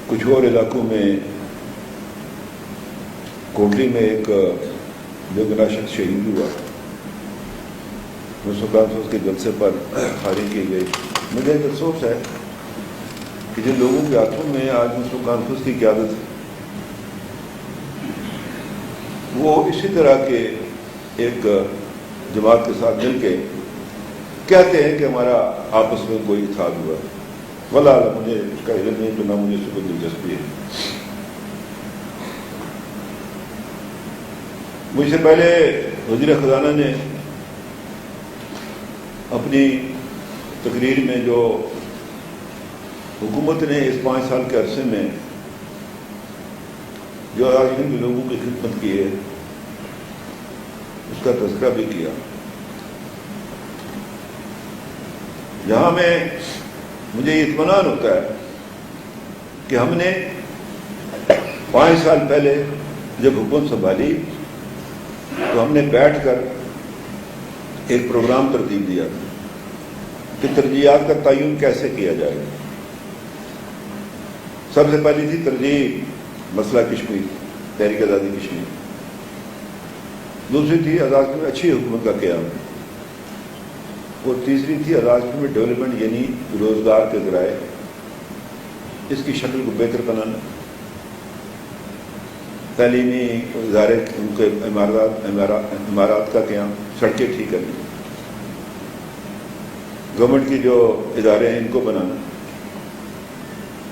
کچھ اور علاقوں میں کوٹلی میں ایک بے گناہ شخص شہید ہوا، مسلم کانفرنس کے جلسے پر فائرنگ کی گئی۔ مجھے ایک افسوس ہے کہ جن لوگوں کے ہاتھوں میں آج مسلم کانفرنس کی قیادت ہے وہ اسی طرح کے ایک جماعت کے ساتھ مل کے کہتے ہیں کہ ہمارا آپس میں کوئی اتحاد ہوا۔ واللہ مجھے اس کا علم نہیں، تو نہ مجھے اس کو دلچسپی ہے۔ مجھ سے پہلے وزیر خزانہ نے اپنی تقریر میں جو حکومت نے اس 5 سال کے عرصے میں جو آج ہند لوگوں کی خدمت کی ہے اس کا تذکرہ بھی کیا۔ جہاں مجھے یہ اطمینان ہوتا ہے کہ ہم نے 5 سال پہلے جب حکومت سنبھالی تو ہم نے بیٹھ کر ایک پروگرام ترتیب دیا کہ ترجیحات کا تعین کیسے کیا جائے۔ سب سے پہلی تھی ترجیح مسئلہ کشمیر، تحریک آزادی کشمیر۔ دوسری تھی آزاد کشمیر میں اچھی حکومت کا قیام، اور تیسری تھی آزاد کشمیر میں ڈیولپمنٹ یعنی روزگار کے ذرائع، اس کی شکل کو بہتر بنانا، تعلیمی ادارے ان کے عمارات کا قیام، سڑکیں ٹھیک کرنا، گورنمنٹ کی جو ادارے ہیں ان کو بنانا۔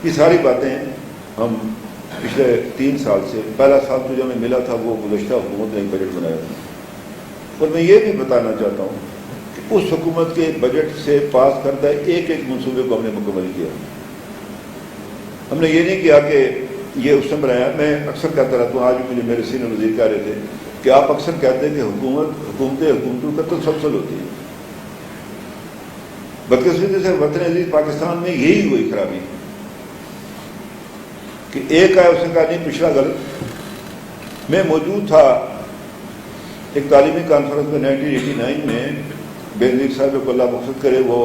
یہ ساری باتیں ہم پچھلے 3 سال سے، پہلا سال تو جو ہمیں ملا تھا وہ گزشتہ حکومت نے ایک بجٹ بنایا تھا، اور میں یہ بھی بتانا چاہتا ہوں کہ اس حکومت کے بجٹ سے پاس کردہ ایک منصوبے کو ہم نے مکمل کیا۔ ہم نے یہ نہیں کیا کہ یہ اس سے بنایا۔ میں اکثر کہتا رہتا ہوں، آج بھی مجھے میرے سینئر وزیر کہہ رہے تھے کہ آپ اکثر کہتے ہیں کہ حکومتوں کا تسلسل ہوتی ہے۔ بدقسمتی سے وطن عزیز پاکستان میں یہی ہوئی خرابی کہ ایک آیا اس نے کہا نہیں پچھلا غلط۔ میں موجود تھا ایک تعلیمی کانفرنس میں 1989 میں، بینظیر صاحب کو اللہ مقصد کرے، وہ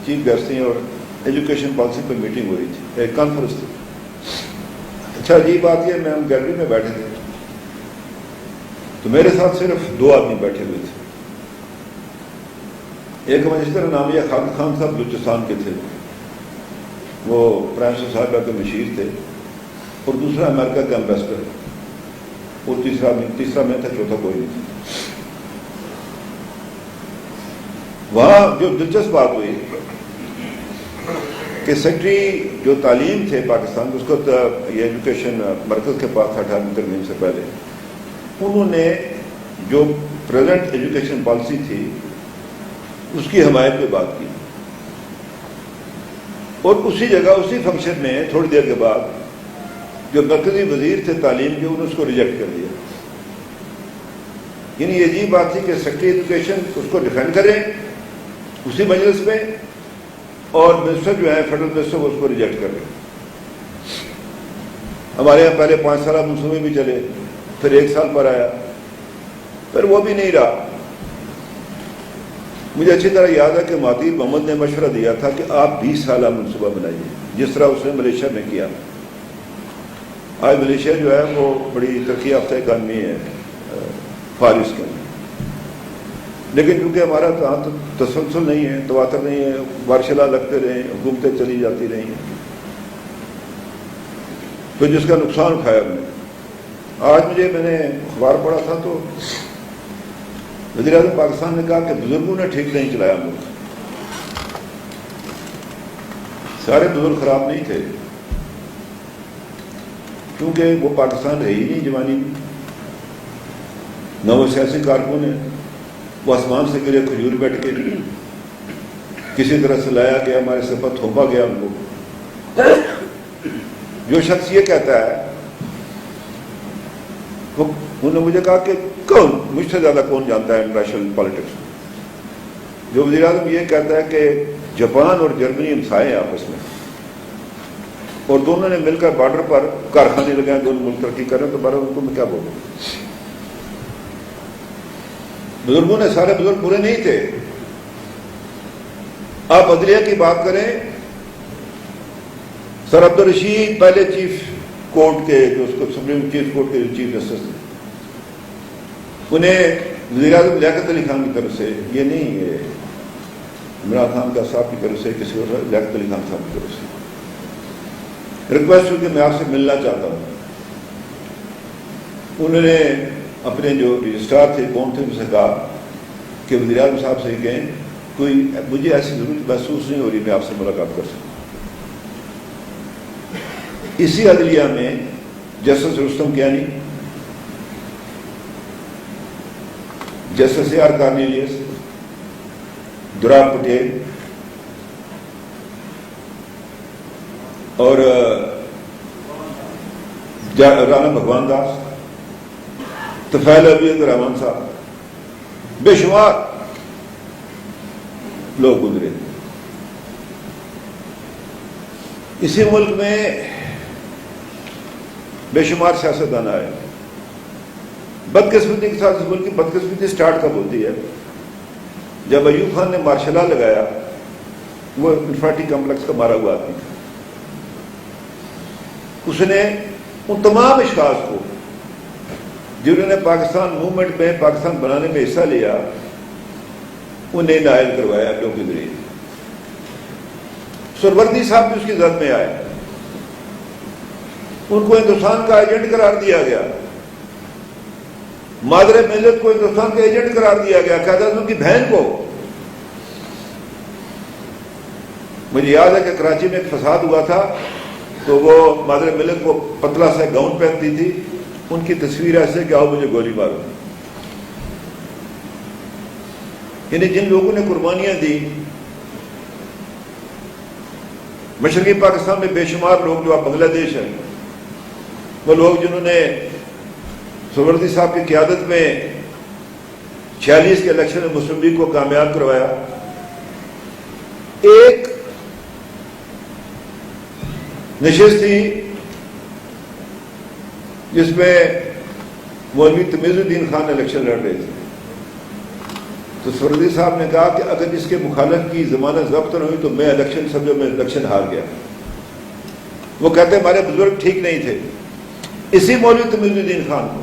چیف گیسٹ تھے اور ایجوکیشن پالیسی پر میٹنگ ہو رہی تھی، ایک کانفرنس تھی۔ اچھا عجیب بات یہ، میں ہم گیلری میں بیٹھے تھے تو میرے ساتھ صرف 2 آدمی بیٹھے ہوئے تھے۔ ایک مجسٹر نامیہ خالد خان صاحب بلوچستان کے تھے، وہ پرائم منسٹر صاحبہ کے مشیر تھے، اور دوسرا امریکہ کا ایمبیسڈر، اور تیسرا میں تھا، چوتھا کوئی نہیں تھا۔ وہاں جو دلچسپ بات ہوئی کہ سیکرٹری جو تعلیم تھے پاکستان کے، اس کو یہ ایجوکیشن مرکز کے پاس تھا 18 ترمیم سے پہلے، انہوں نے جو پریزنٹ ایجوکیشن پالیسی تھی اس کی حمایت پہ بات کی، اور اسی جگہ اسی فنکشن میں تھوڑی دیر کے بعد جو مرکزی وزیر تھے تعلیم کے، انہوں نے اس کو ریجیکٹ کر دیا۔ یعنی یہ عجیب بات تھی کہ سیکرٹری ایجوکیشن اس کو ڈیفینڈ کریں اسی مجلس میں، اور منسٹر جو ہے فیڈرل منسٹر وہ اس کو ریجیکٹ کر رہے۔ ہمارے یہاں پہلے 5 سالہ منصوبے بھی چلے، پھر 1 سال پر آیا، پھر وہ بھی نہیں رہا۔ مجھے اچھی طرح یاد ہے کہ مہدی محمد نے مشورہ دیا تھا کہ آپ 20 سالہ منصوبہ بنائیے، جس طرح اس نے ملیشیا میں کیا۔ آج ملیشیا جو ہے وہ بڑی ترقی یافتہ اکانمی ہے فارس کے اندر، لیکن کیونکہ ہمارا تسلسل نہیں ہے، تواتر نہیں ہے، وارشلا لگتے رہے، حکومتیں چلی جاتی رہی ہیں، تو جس کا نقصان اٹھایا ہم نے۔ آج میں نے اخبار پڑھا تھا تو وزیر اعظم پاکستان نے کہا کہ بزرگوں نے ٹھیک نہیں چلایا ملک۔ سارے بزرگ خراب نہیں تھے، کیونکہ وہ پاکستان رہی ہی نہیں جوانی میں، نہ وہ سیاسی کارکن ہیں، وہ آسمان سے گرے کھجور بیٹھ کے کسی طرح سے لایا گیا، ہمارے سر پر تھوپا گیا ان کو۔ جو شخص یہ کہتا ہے، انہوں نے مجھے کہا کہ کون مجھ سے زیادہ کون جانتا ہے انٹرنیشنل پالیٹکس، جو وزیر اعظم یہ کہتا ہے کہ جاپان اور جرمنی ہمسائے ہیں آپس میں، اور دونوں نے مل کر بارڈر پر کارخانے لگائے، دونوں ملک ترقی کر رہے ہیں، تو بارہ ان کو میں کیا بولوں۔ بزرگوں نے، سارے بزرگ برے نہیں تھے۔ آپ عدلیہ کی بات کریں سر عبدالرشید پہلے چیف کورٹ کے جو اس کو سپریم چیف کورٹ کے چیف جسٹس تھے، انہیں وزیر اعظم لیاقت علی خان کی طرف سے، یہ نہیں یہ عمران خان کا صاحب کی طرف سے، کسی اور لیاقت علی خان صاحب کی طرف سے ریکویسٹ ہوئی کہ میں آپ سے ملنا چاہتا ہوں. انہوں نے اپنے جو رجسٹرار تھے کون تھے ان سے کہا کہ وزیر اعظم صاحب سے کہیں کوئی مجھے ایسی ضرورت محسوس نہیں ہو رہی میں آپ سے ملاقات کر سکوں. اسی عدلیہ میں justice Rustam Kayani, justice A R Cornelius, Dorab Patel اور رانا بھگوان داس، طفیل عبید الرحمان صاحب، بے شمار لوگ گزرے. اسی ملک میں بے شمار سیاستدان آئے. بدقسمتی کے ساتھ اس ملک کی بدقسمتی سٹارٹ کب ہوتی ہے؟ جب ایوب خان نے مارشل لا لگایا، وہ انفرٹی کمپلیکس کا مارا ہوا آدمی تھا. اس نے ان تمام اشخاص کو جنہوں نے پاکستان موومنٹ میں، پاکستان بنانے میں حصہ لیا، انہیں نائل کروایا اپنوں کے ذریعے. سروردی صاحب بھی اس کی زد میں آئے، ان کو ہندوستان کا ایجنٹ قرار دیا گیا. مادر ملت کو ہندوستان کا ایجنٹ قرار دیا گیا، قائد اعظم کی بہن کو. مجھے یاد ہے کہ کراچی میں ایک فساد ہوا تھا تو وہ مادر ملت کو پتلا سا گاؤن پہنتی تھی، ان کی تصویر ایسے کہ آؤ مجھے گولی مارو. یعنی جن لوگوں نے قربانیاں دی، مشرقی پاکستان میں بے شمار لوگ جو اب بنگلہ دیش ہے، وہ لوگ جنہوں نے سروردی صاحب کی قیادت میں 46 کے الیکشن میں مسلم لیگ کو کامیاب کروایا. ایک نشست تھی جس میں مولوی تمیز الدین خان الیکشن لڑ رہے تھے، تو سروردی صاحب نے کہا کہ اگر اس کے مخالف کی ضمانت ضبط نہ ہوئی تو میں الیکشن سمجھو میں الیکشن ہار گیا. وہ کہتے ہمارے بزرگ ٹھیک نہیں تھے. اسی مولوی تمیز الدین خان کو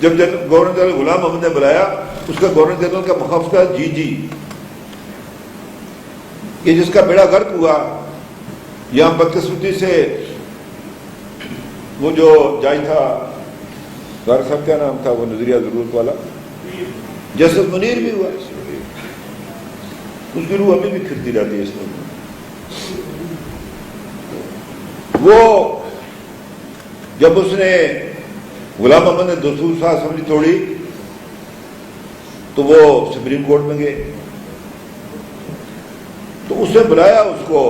جب گورنر جنرل غلام محمد نے بلایا، اس کا گورنر جنرل کا مخفف تھا جی یہ جس کا بیڑا غرق ہوا. یہاں بدقسمتی سے وہ جو جج تھا، غار صاحب کیا نام تھا وہ نظریہ ضرورت والا، جسٹس منیر بھی ہوا. اس کی روح ابھی بھی پھرتی رہتی ہے اس میں. وہ جب اس نے غلام محمد نے دستور ساز اسمبلی توڑی تو وہ سپریم کورٹ میں گئے، تو اس نے بلایا اس کو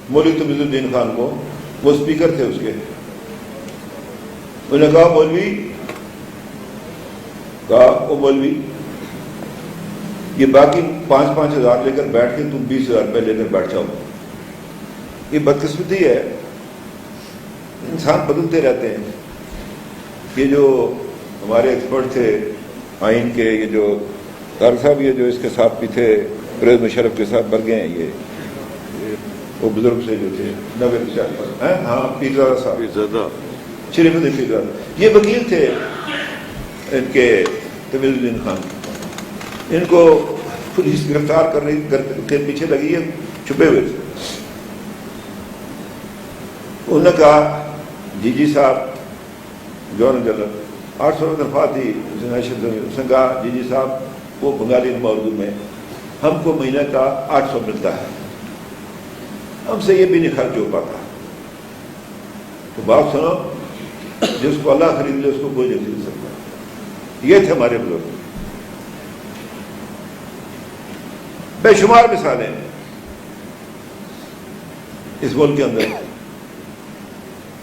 مولوی تمیز الدین خان کو، وہ اسپیکر تھے اس کے. انہوں نے کہا مولوی یہ باقی 5-5 ہزار لے کر بیٹھ کے تم 20,000 روپے لے کر بیٹھ جاؤ. یہ بدقسمتی ہے، انسان بدلتے رہتے ہیں. یہ جو ہمارے ایکسپرٹ تھے آئین کے، یہ جو غار صاحب یہ جو اس کے ساتھ بھی تھے، پرویز مشرف کے ساتھ مر گئے ہیں، یہ وہ بزرگ سے جو تھے 90 ہاں پیرزادہ صاحب، شریف الدین پیرزادہ، یہ وکیل تھے ان کے تمیز الدین خان. ان کو پولیس گرفتار کرنے کے پیچھے لگی ہے، چھپے ہوئے تھے. انہوں نے کہا جی صاحب گورنر جنرل 800 تنخواہ تھی، اس نے کہا جی صاحب وہ بنگالی اردو میں ہم کو مہینے کا 800 ملتا ہے، ہم سے یہ بھی نہیں خرچ ہو پاتا. تو بات سنو، جس کو اللہ خرید لے اس کو کوئی نہیں خرید سکتا. یہ تھے ہمارے بزرگ. بے شمار مثالیں اس ملک کے اندر.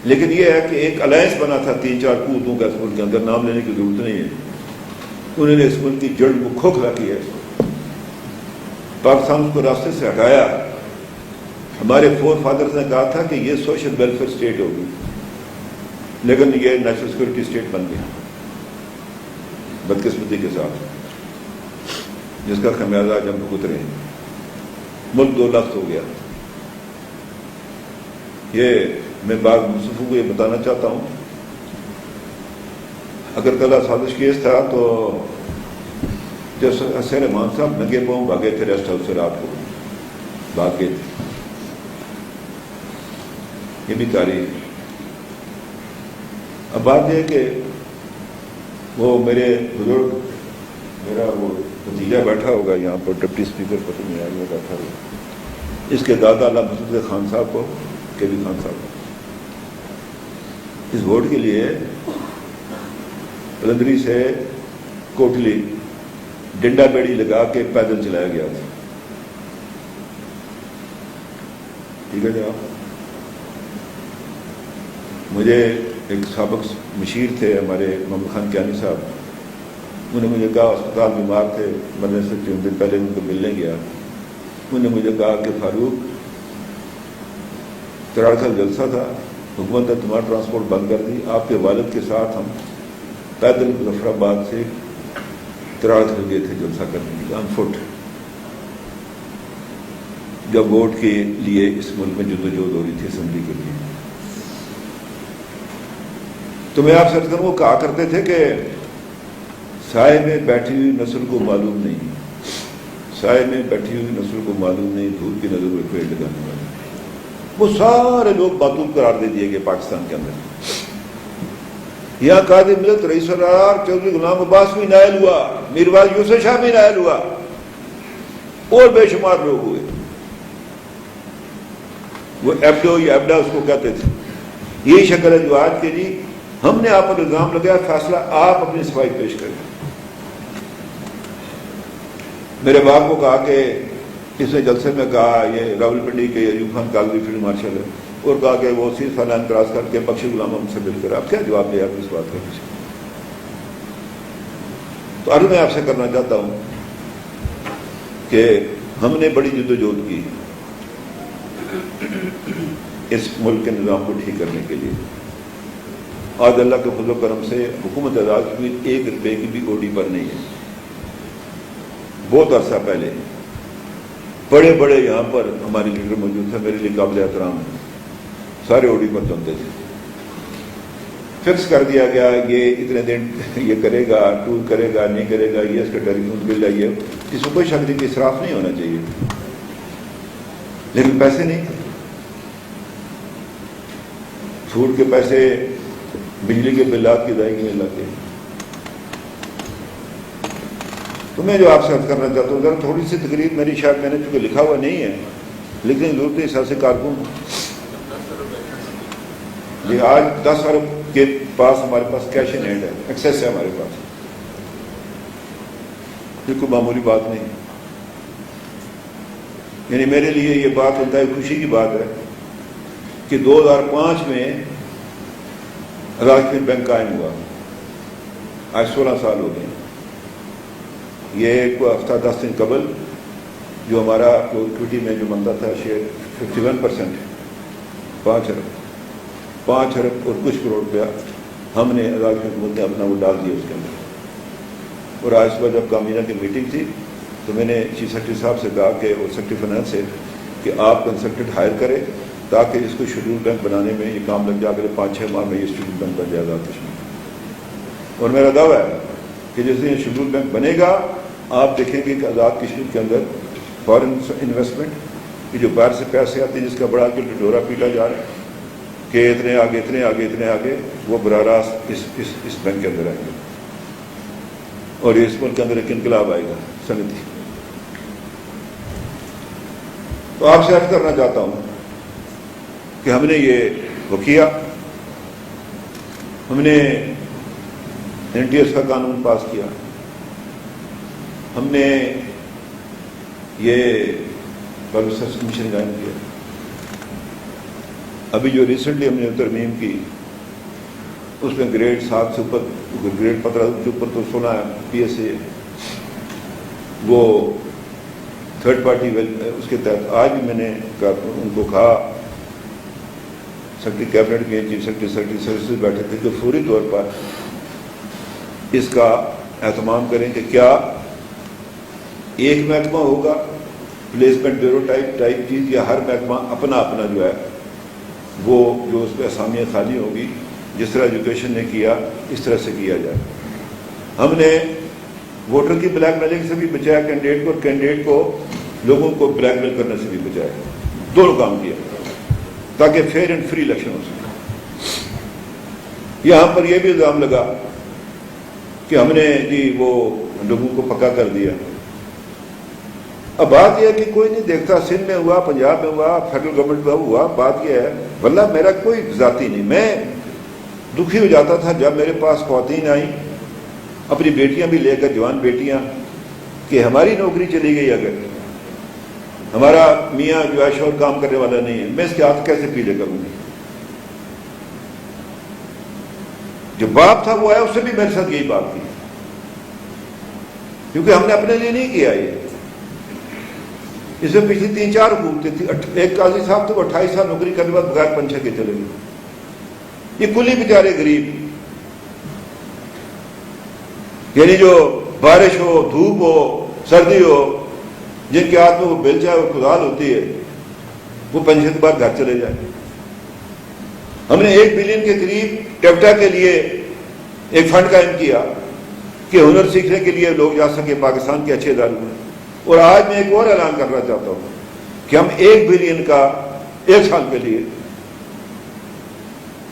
لیکن یہ ہے کہ ایک الائنس بنا تھا 3-4 قوتوں کا اس ملک کے اندر، نام لینے کی ضرورت نہیں ہے. انہوں نے اس ملک کی جڑ کو کھوکھلا کیا، پاکستان کو راستے سے ہٹایا. ہمارے فور فادرز نے کہا تھا کہ یہ سوشل ویلفیئر اسٹیٹ ہوگی، لیکن یہ نیشنل سیکورٹی اسٹیٹ بن گیا بدقسمتی کے ساتھ، جس کا خمیازہ آج ہم بھگت رہے ہیں. ملک 2 لفظ ہو گیا. یہ میں بعض منصفوں کو یہ بتانا چاہتا ہوں، اگر کل سازش کیس تھا تو جب حسین امان صاحب ننگے پاؤں بھاگے تھے ریسٹ ہاؤس سے رات کو، بھاگ گئے تھے، یہ بھی تاریخ۔ اب بات یہ ہے کہ وہ میرے بزرگ، میرا وہ بھتیجا بیٹھا ہوگا یہاں پر، ڈپٹی اسپیکر پتہ نہیں آئے بیٹھا ہوگا، اس کے دادا علامہ مسعود خان صاحب کو، کے وی خان صاحب کو، اس ووٹ کے لیے پلندری سے کوٹلی ڈنڈا بیڑی لگا کے پیدل چلایا گیا تھا، ٹھیک ہے جناب۔ مجھے ایک سابق مشیر تھے ہمارے محمد خان کیانی صاحب، انہوں نے مجھے کہا، اسپتال بیمار تھے، مرنے سے 3 دن پہلے ان کو ملنے گیا، انہوں نے مجھے کہا کہ فاروق تراڑکھل جلسہ تھا، حکومت نے تمہارا ٹرانسپورٹ بند کر دی، آپ کے والد کے ساتھ ہم پیدل مظفر آباد سے تراڑکھل گئے تھے جلسہ کرنے کے لیے آن فٹ، جب ووٹ کے لیے اس ملک میں جدوجہد ہو رہی تھی اسمبلی کے لیے۔ تو میں آپ سے عرض کروں، وہ کہا کرتے تھے کہ سائے میں بیٹھی ہوئی نسل کو معلوم نہیں، سائے میں بیٹھی ہوئی نسل کو معلوم نہیں، دھوپ کی نظر میں پیڑ لگانے والے۔ وہ سارے لوگ معطوب قرار دے دیے گئے پاکستان کے اندر۔ یہاں قائد ملت رئیس الوزراء چودھری غلام عباس بھی نائل ہوا، میرواز یوسف شاہ بھی نائل ہوا، اور بے شمار لوگ ہوئے۔ وہ ایبڈو یا ایبڈا اس کو کہتے تھے۔ یہی شکل ہے جو آج کے جی ہم نے آپ پر الزام لگایا، فیصلہ آپ اپنی صفائی پیش کریں۔ میرے باپ کو کہا کہ اس نے جلسے میں کہا یہ راول پنڈی کے ایوب خان کالوی فیلڈ مارشل ہے، اور کہا کہ وہ سیز فلان کراس کر کے بخش غلام ہم سے مل کر، آپ کیا جواب دیا آپ اس بات کا؟ تو عرض میں آپ سے کرنا چاہتا ہوں کہ ہم نے بڑی جدوجہد کی اس ملک کے نظام کو ٹھیک کرنے کے لیے۔ آج اللہ کے فضل و کرم سے حکومت آزاد ہوئی، 1 روپے کی بھی اوڈی پر نہیں ہے۔ بہت عرصہ پہلے بڑے بڑے یہاں پر ہمارے لیڈر موجود تھے، میرے لیے قابل احترام ہیں، سارے اوڈی پر چلتے تھے۔ فکس کر دیا گیا یہ اتنے دن یہ کرے گا، ٹور کرے گا، نہیں کرے گا، یہ اس کا ٹیلیفون بل ہے، یہ اس میں کوئی شک نہیں کہ اسراف نہیں ہونا چاہیے، لیکن پیسے نہیں تھے۔ فوڈ کے پیسے، بجلی کے بلات کی ادائیگی میں لگ گئے۔ تو میں جو آپ سے عرض کرنا چاہتا ہوں، ذرا تھوڑی سی تقریر میری، شاید میں نے چونکہ لکھا ہوا نہیں ہے، لیکن ضرورت ہے سیاسی کارکن جی۔ آج 10 ارب کے پاس ہمارے پاس کیش ان ہینڈ ہے، ایکسیس ہے ہمارے پاس، یہ کوئی معمولی بات نہیں۔ یعنی میرے لیے یہ بات انتہائی خوشی کی بات ہے کہ 2005 میں آزاد کشمیر بینک قائم ہوا، آج 16 سال ہو گئے۔ یہ کوئی ہفتہ 10 دن قبل جو ہمارا اکویٹی میں جو بنتا تھا شیئر 51% ہے، 5 ارب اور کچھ کروڑ روپیہ ہم نے آزاد کشمیر حکومت نے اپنا وہ ڈال دیا اس کے اندر۔ اور آج صبح جب کابینہ کی میٹنگ تھی تو میں نے چیف سیکرٹری صاحب سے کہا کہ اور سیکرٹری فائنانس سے کہ آپ کنسلٹنٹ ہائر کریں تاکہ اس کو شیڈول بینک بنانے میں یہ کام لگ جائے، اگلے 5-6 ماہ میں یہ شیڈول بینک بن جائے آزاد کشمیر۔ اور میرا دعویٰ ہے کہ جس دن یہ شیڈول بینک بنے گا، آپ دیکھیں گے کہ آزاد کشمیر کے اندر فارن انویسٹمنٹ کی جو باہر سے پیسے آتے ہیں، جس کا بڑا کے ڈورا پیٹا جا رہا ہے کہ اتنے آگے اتنے آگے اتنے آگے، وہ براہ راست اس بینک کے اندر آئیں گے، اور یہ اس ملک کے اندر ایک انقلاب آئے گا صنعتی۔ تو آپ سے عرض کرنا چاہتا ہوں کہ ہم نے یہ وہ کیا، ہم نے NTS کا قانون پاس کیا، ہم نے یہ پبلک سروس کمیشن قائم کیا، ابھی جو ریسنٹلی ہم نے ترمیم کی اس میں گریڈ 7 سے اوپر، گریڈ 15 سے اوپر تو 16 PSA، وہ تھرڈ پارٹی اس کے تحت آج بھی میں نے ان کو کہا، سیکرٹری کیبنٹ کے چیف سیکرٹری سروسز بیٹھے تھے کہ فوری طور پر اس کا اہتمام کریں کہ کیا ایک محکمہ ہوگا پلیسمنٹ بیورو ٹائپ چیز، یا ہر محکمہ اپنا جو ہے وہ جو اس پہ اسامیاں خالی ہوگی، جس طرح ایجوکیشن نے کیا اس طرح سے کیا جائے۔ ہم نے ووٹر کی بلیک میلنگ سے بھی بچایا کینڈیڈیٹ کو، اور کینڈیڈیٹ کو لوگوں کو بلیک میل کرنے سے بھی بچایا، دونوں کام کیا تاکہ فیئر اینڈ فری الیکشن ہو سکے۔ یہاں پر یہ بھی الزام لگا کہ ہم نے جی وہ لوگوں کو پکا کر دیا۔ اب بات یہ ہے کہ کوئی نہیں دیکھتا، سندھ میں ہوا، پنجاب میں ہوا، فیڈرل گورنمنٹ میں ہوا، بات یہ ہے واللہ میرا کوئی ذاتی نہیں، میں دکھی ہو جاتا تھا جب میرے پاس خواتین آئیں اپنی بیٹیاں بھی لے کر، جوان بیٹیاں، کہ ہماری نوکری چلی گئی، اگر ہمارا میاں جو ہے شوہر کام کرنے والا نہیں ہے، میں اس کے ہاتھ کیسے پیلے کروں گی؟ جو باپ تھا وہ آیا، اس سے بھی میرے ساتھ یہی بات کی، کیونکہ ہم نے اپنے لیے نہیں کیا یہ۔ اس میں پچھلی 3-4 حکومتیں تھیں، ایک قاضی صاحب تو 28 سال نوکری کرنے بعد بغیر پنچے کے چلے گئے۔ یہ کلی بیچارے غریب، یعنی جو بارش ہو، دھوپ ہو، سردی ہو، جن کے ہاتھ میں وہ بیلچا اور کدال ہوتی ہے، وہ پنشن کے بعد گھر چلے جائیں۔ ہم نے 1 بلین کے قریب ٹیپٹا کے لیے ایک فنڈ قائم کیا کہ ہنر سیکھنے کے لیے لوگ جا سکیں پاکستان کے اچھے اداروں میں۔ اور آج میں ایک اور اعلان کرنا چاہتا ہوں کہ ہم 1 بلین کا 1 سال کے لیے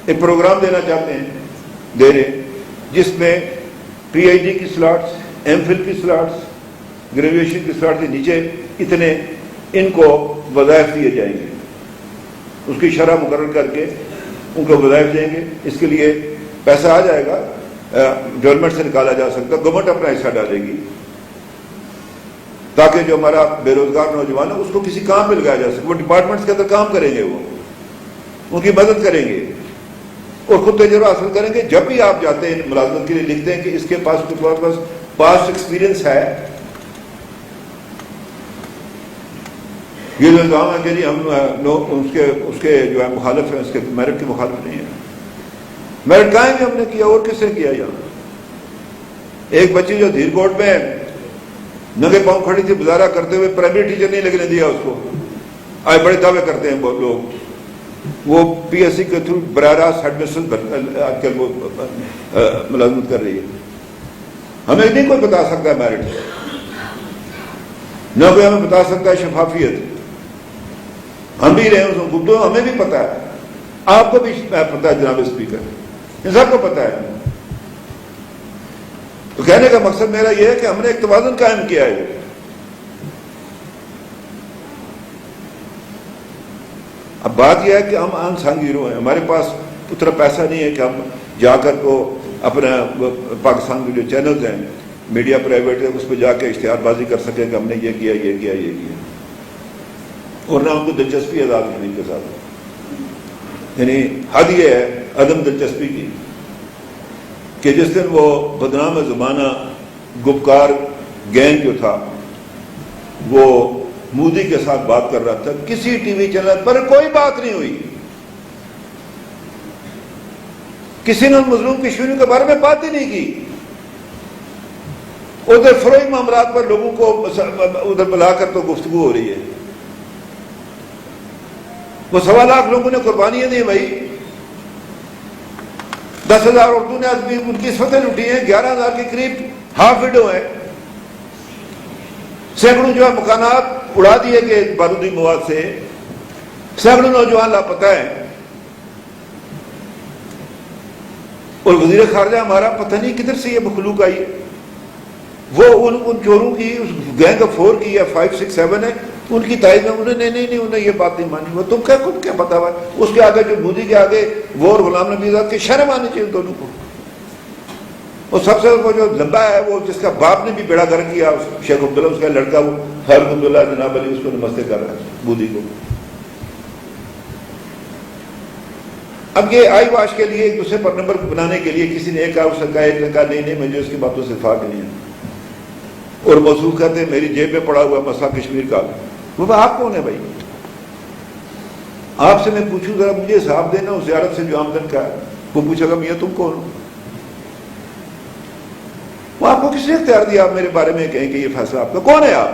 ایک پروگرام دینا چاہتے ہیں، دے رہے ہیں، جس میں پی ایچ ڈی کی سلاٹس، ایم فل کی سلاٹس، گریجویشن کی سلاٹس کے نیچے اتنے ان کو وظائف دیے جائیں گے، اس کی شرح مقرر کر کے ان کو وظائف دیں گے۔ اس کے لیے پیسہ آ جائے گا، گورنمنٹ سے نکالا جا سکتا، گورنمنٹ اپنا حصہ ڈالے گی تاکہ جو ہمارا بے روزگار نوجوان ہے اس کو کسی کام میں لگایا جا سکے۔ وہ ڈپارٹمنٹس کے اندر کام کریں گے، وہ ان کی مدد کریں گے اور خود تجربہ حاصل کریں گے۔ جب بھی آپ جاتے ہیں ملازمت کے لیے لکھتے ہیں کہ اس کے پاس پاسٹ ایکسپیرینس ہے، یہ جو الزام ہے کہ جی ہم اس کے جو ہے مخالف ہیں، اس کے میرٹ کے مخالف نہیں ہیں۔ میرٹ قائم ہم نے کیا، اور کس نے کیا؟ یہاں ایک بچی جو دھیر کوٹ میں ننگے پاؤں کھڑی تھی مظاہرہ کرتے ہوئے، پرائمری ٹیچر نہیں لگنے دیا اس کو۔ آج بڑے دعوے کرتے ہیں بہت لوگ، وہ پی ایس سی کے تھرو براہ راست ہیڈ مسٹر آج کل وہ ملازمت کر رہی ہے۔ ہمیں نہیں کوئی بتا سکتا ہے میرٹ، نہ کوئی ہمیں بتا سکتا ہے شفافیت۔ ہم بھی رہے ہیں گفتگو، ہمیں بھی پتا ہے، آپ کو بھی پتا ہے جناب اسپیکر، ان سب کو پتا ہے۔ تو کہنے کا مقصد میرا یہ ہے کہ ہم نے ایک توازن قائم کیا ہے۔ اب بات یہ ہے کہ ہم انسنگ ہیرو ہیں، ہمارے پاس اتنا پیسہ نہیں ہے کہ ہم جا کر کو اپنا پاکستان کے جو چینلز ہیں، میڈیا پرائیویٹ ہے، اس پہ جا کے اشتہار بازی کر سکیں کہ ہم نے یہ کیا، یہ کیا، یہ کیا، اور نہ ہم کو دلچسپی آزاد کشمیر کے ساتھ۔ یعنی حد یہ ہے عدم دلچسپی کی کہ جس دن وہ بدنام زمانہ گپکار گینگ جو تھا وہ مودی کے ساتھ بات کر رہا تھا، کسی ٹی وی چینل پر کوئی بات نہیں ہوئی، کسی نے مظلوم کشمیریوں کے بارے میں بات ہی نہیں کی۔ ادھر فروئی معاملات پر لوگوں کو ادھر بلا کر تو گفتگو ہو رہی ہے۔ وہ 1.25 لاکھ لوگوں نے قربانیاں دی بھائی، 10,000 عورتوں نے آدمی ان کی فتح لوٹی ہیں، 11,000 کے قریب ہاف وڈو ہیں، سینکڑوں جو ہے مکانات اڑا دیے گئے بارودی مواد سے، سینکڑوں نوجوان لاپتہ ہیں، اور وزیر خارجہ ہمارا پتہ نہیں کدھر سے یہ مخلوق آئی ہے۔ وہ ان چوروں کی اس گینگ آف 4 کی یا 5 6 7 ہے، ان کی تائید میں انہیں یہ بات نہیں مانی۔ وہ تم کیا خود کیا پتا ہوا، اس کے آگے جو مودی کے آگے وہ اور غلام نبی آزاد کی شرم آنی چاہیے دونوں کو۔ اور سب سے وہ جو لمبا ہے، وہ جس کا باپ نے بھی بیڑا گر کیا، شیخ عبداللہ، اس کا لڑکا وہ فاروق عبداللہ جناب علی، اس کو نمستے کر رہا ہے مودی کو۔ اب یہ آئی واش کے لیے ایک دوسرے پر نمبر بنانے کے لیے کسی نے ایک کہا، اس نے کہا، ایک نے کہا نہیں مجھے اس کی باتوں سے اتفاق نہیں ہے، اور موضوع کہتے ہیں میری جیب میں پڑا ہوا مسئلہ کشمیر کا۔ وہ آپ کون ہے بھائی؟ آپ سے میں پوچھوں ذرا مجھے حساب دینا اس زیارت سے جو آمدن کا ہے۔ وہ پوچھا گا میاں تم کون ہو؟ وہ آپ کو کس نے اختیار دیا آپ میرے بارے میں کہیں کہ یہ فیصلہ آپ کا؟ کون ہے آپ؟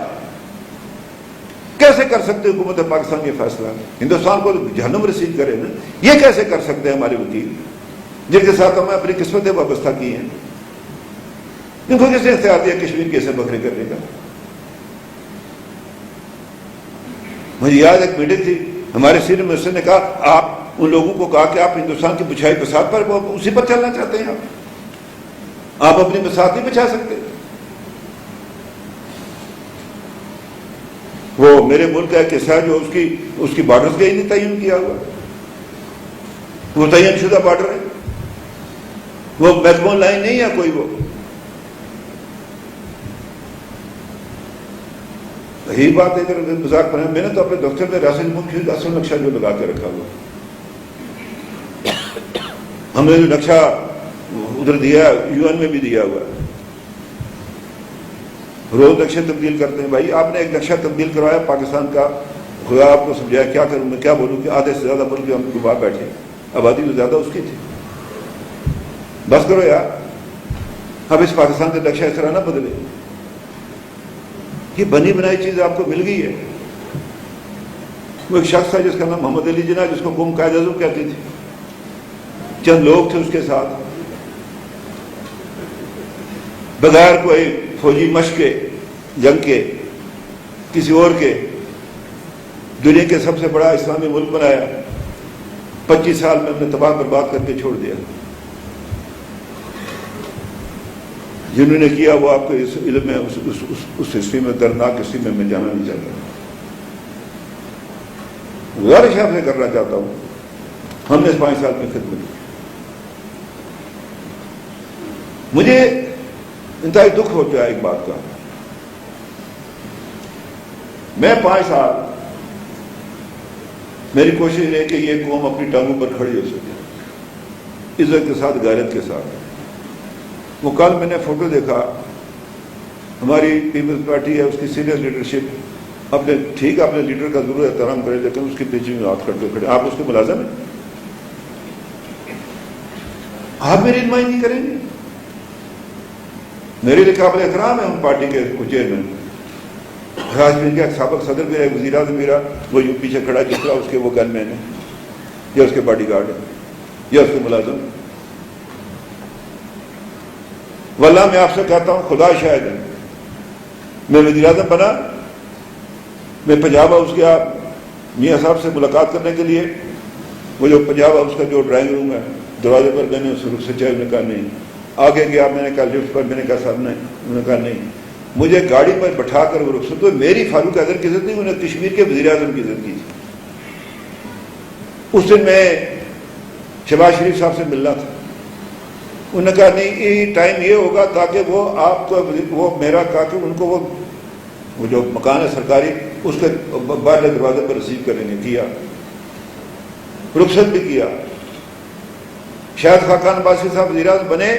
کیسے کر سکتے حکومت پاکستان یہ فیصلہ؟ ہندوستان کو جہنم رسید کرے نا، یہ کیسے کر سکتے ہیں ہمارے وکیل جن کے ساتھ ہمیں اپنی قسمتیں وابستہ کی ہیں؟ ان کو کس نے اختیار دیا کشمیر کے ایسے بکرے کرنے کا؟ مجھے یاد ایک میٹنگ تھی، ہمارے سینئر منسٹر نے کہا آپ ان لوگوں کو کہا کہ آپ ہندوستان کی بچھائی بساط پر اسی پر چلنا چاہتے ہیں، آپ اپنی بساط نہیں بچا سکتے۔ وہ میرے ملک کا ایک حصہ ہے جو اس کی بارڈرز کا ہی نہیں تعین کیا ہوا، وہ تعین شدہ بارڈر ہے، وہ بیک بون لائن نہیں ہے کوئی۔ وہ یہی بات ہے کہ مذاق بنا، میں نے تو اپنے دفتر میں ریاست جمہوریہ کا اصل نقشہ جو لگا کے رکھا ہوا، ہم نے جو نقشہ ادھر دیا یو این میں بھی دیا ہوا ہے، روز نقشے تبدیل کرتے ہیں۔ بھائی آپ نے ایک نقشہ تبدیل کروایا پاکستان کا، خدا آپ کو سمجھایا، کیا کروں میں، کیا بولوں کہ آدھے سے زیادہ ملک جو ہم کو باہر بیٹھے، آبادی تو زیادہ اس کی تھی، بس کرو یار، اب اس پاکستان کا نقشہ اس طرح نہ بدلے۔ یہ بنی بنائی چیز آپ کو مل گئی ہے۔ وہ ایک شخص تھا جس کا نام محمد علی جناح، جس کو قوم قائد اعظم کہتی تھی، چند لوگ تھے اس کے ساتھ، بغیر کوئی فوجی مشق کے، جنگ کے، کسی اور کے، دنیا کے سب سے بڑا اسلامی ملک بنایا، 25 سال میں ہم نے تباہ برباد کر کے چھوڑ دیا۔ جنہوں نے کیا وہ آپ کو اس علم میں اس ہسٹری میں، دردناک ہسٹری میں جانا نہیں چاہتا۔ گزارش آپ سے کرنا چاہتا ہوں، ہم نے اس 5 سال میں خدمت کی، مجھے انتہائی دکھ ہوتا ہے ایک بات کا، میں 5 سال میری کوشش ہے کہ یہ قوم اپنی ٹانگوں پر کھڑی ہو سکے، عزت کے ساتھ، غیرت کے ساتھ۔ وہ کل میں نے فوٹو دیکھا، ہماری پیپلز پارٹی ہے، اس کی سینئر لیڈرشپ اپنے، ٹھیک ہے اپنے لیڈر کا ضرور احترام کرے، لیکن اس کے پیچھے میں ہاتھ کھڑے کھڑے، آپ اس کے ملازم ہیں، آپ میری نمائندگی کریں گے؟ میرے لیے قابل احترام ہے ان پارٹی کے چیئرمین، راجمین کا سابق صدر بھی ہے، وزیر اعظم بھی رہا، وہ یوں پیچھے کھڑا جس طرح اس کے وہ گن مین ہے، یا اس کے باڈی گارڈ ہے، یا اس کے ملازم۔ واللہ میں آپ سے کہتا ہوں، خدا شاہد ہے، میں وزیر اعظم بنا، میں پنجاب ہاؤس گیا میاں صاحب سے ملاقات کرنے کے لیے، وہ جو پنجاب ہاؤس کا جو ڈرائنگ روم ہے، دروازے پر گئے اس رخ سے چاہے، انہوں نے کہا نہیں، آگے گیا، میں نے کہا لفٹ پر، میں نے کہا صاحب نہیں، انہوں نے کہا نہیں، مجھے گاڑی پر بٹھا کر وہ رخصت ہوئے۔ میری فاروق حیدر کی عزت نہیں، انہوں نے کشمیر کے وزیر اعظم کی عزت کی تھی۔ اس دن میں شہباز شریف صاحب سے ملنا تھا، انہوں نے کہا نہیں، یہ ٹائم یہ ہوگا تاکہ وہ آپ کو، وہ میرا کہا کہ ان کو وہ جو مکان ہے سرکاری، اس کے باہر دروازے پر ریسیو کریں گے، کیا، رخصت بھی کیا۔ شاید خاقان عباسی صاحب وزیر اعظم بنے،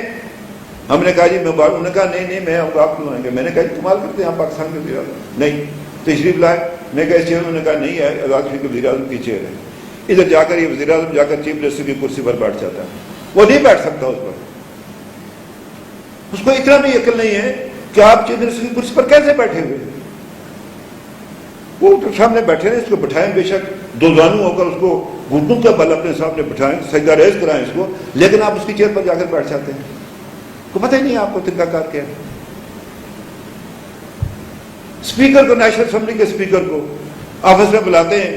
ہم نے کہا جی میں انہوں نے کہا نہیں میں آؤں گا، آپ کیوں آئیں گے؟ میں نے کہا جی کمال کرتے ہیں آپ پاکستان کے وزیر اعظم، نہیں تشریف لائے، میں کہا چیئر، انہوں نے کہا نہیں ہے، آزاد کشمیر کے وزیر اعظم کی چیئر ہے، ادھر جا کر یہ وزیر اعظم جا کر چیف منسٹر کی کرسی پر بیٹھ جاتا ہے، وہ نہیں بیٹھ سکتا اس پر، اس کو اتنا بھی عقل نہیں ہے کہ آپ چیف منسٹر کی کرسی پر کیسے بیٹھے ہوئے؟ وہ سامنے بیٹھے ہیں، اس کو بٹھائیں، بے شک دو زانو ہو کر اس کو گھٹنوں کے بل اپنے سامنے بٹھائیں، سجدہ ریز کرائیں اس کو، لیکن آپ اس کی چیئر پر جا کر بیٹھ جاتے ہیں، کو پتہ ہی نہیں آپ کو طریقہ کار کیا ہے۔ اسپیکر کو، نیشنل اسمبلی کے اسپیکر کو آفس میں بلاتے ہیں،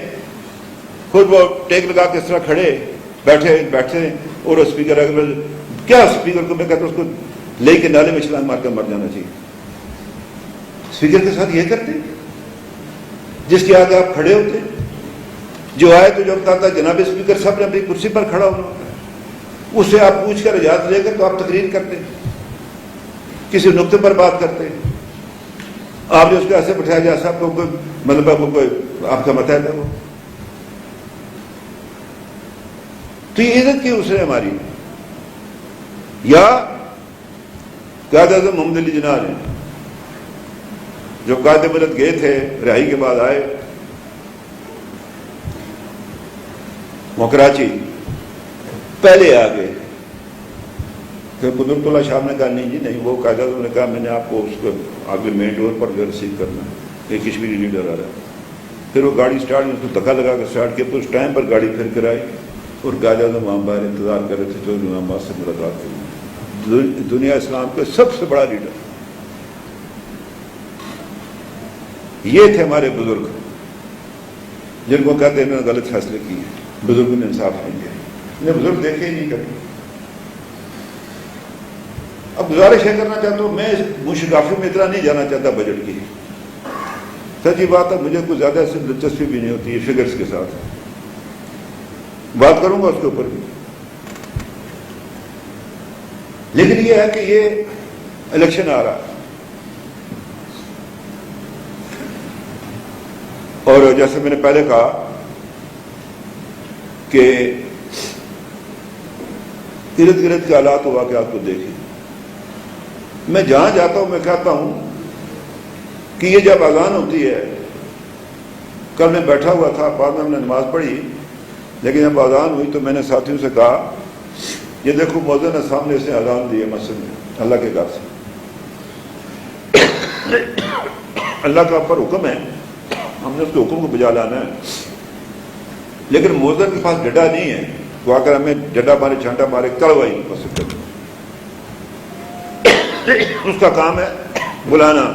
خود وہ ٹیک لگا کے اس طرح کھڑے بیٹھے ہیں، اور اسپیکر اگر کیا، اسپیکر کو میں کہتا ہوں اس کو لے کے نالے میں چھلانگ مار کر مر جانا چاہیے۔ اسپیکر کے ساتھ یہ کرتے ہیں جس کے آگے آپ کھڑے ہوتے ہیں، جو آئے تو جو کہتا ہے جناب اسپیکر صاحب نے اپنی کرسی پر کھڑا ہونا ہوتا ہے، اس سے آپ پوچھ کر اجازت لے کر تو آپ تقریر کرتے ہیں، کسی نقطے پر بات کرتے ہیں، آپ نے اس کو ایسے بٹھایا جیسا آپ کو کوئی مطلب وہ کوئی آپ کا متحد ہے وہ، تو یہ عزت کی اس نے ہماری۔ یا قائد اعظم محمد علی جناح نے جو قائد ملت گئے تھے، رہائی کے بعد آئے وہ کراچی، پہلے آ گئے، پھر قدرت اللہ شاہ نے کہا نہیں جی نہیں، وہ قائد اعظم نے کہا میں نے آپ کو اس کو آگے مین ڈور پر ریسیو کرنا ہے، ایک کشمیری لیڈر آ رہا ہے، پھر وہ گاڑی اسٹارٹ اس کو دھکا لگا کر اسٹارٹ کیا، تو اس ٹائم پر گاڑی پھر کر آئی اور قائد اعظم وہاں باہر انتظار کر رہے تھے تو امام باز سے ملاقات کی. دنیا اسلام کا سب سے بڑا لیڈر یہ تھے ہمارے بزرگ، جن کو کہتے ہیں انہوں نے غلط فیصلے کیے، بزرگوں نے انصاف نہیں دیا، انہیں بزرگ دیکھے ہی نہیں کرتے. اب گزارش یہ کرنا چاہتا ہوں، میں اس مشغافی میں اتنا نہیں جانا چاہتا بجٹ کی، سچی بات ہے مجھے کوئی زیادہ سے دلچسپی بھی نہیں ہوتی ہے فگرز کے ساتھ، بات کروں گا اس کے اوپر بھی. لیکن یہ ہے کہ یہ الیکشن آ رہا اور جیسے میں نے پہلے کہا کہ ارد گرد کے حالات و واقعات کو دیکھیں. میں جہاں جاتا ہوں میں کہتا ہوں کہ یہ جب اذان ہوتی ہے، کل میں بیٹھا ہوا تھا، بعد میں ہم نے نماز پڑھی، لیکن جب اذان ہوئی تو میں نے ساتھیوں سے کہا یہ دیکھو مؤذن نے سامنے سے اذان دی ہے مسجد میں اللہ کے گھر سے، اللہ کا اوپر حکم ہے، ہم نے اس کے حکم کو بجا لانا ہے، لیکن مؤذن کے پاس ڈڈا نہیں ہے تو آ کر ہمیں ڈڈا مارے چھانٹا مارے کڑوائی مسجد کر، اس کا کام ہے بلانا،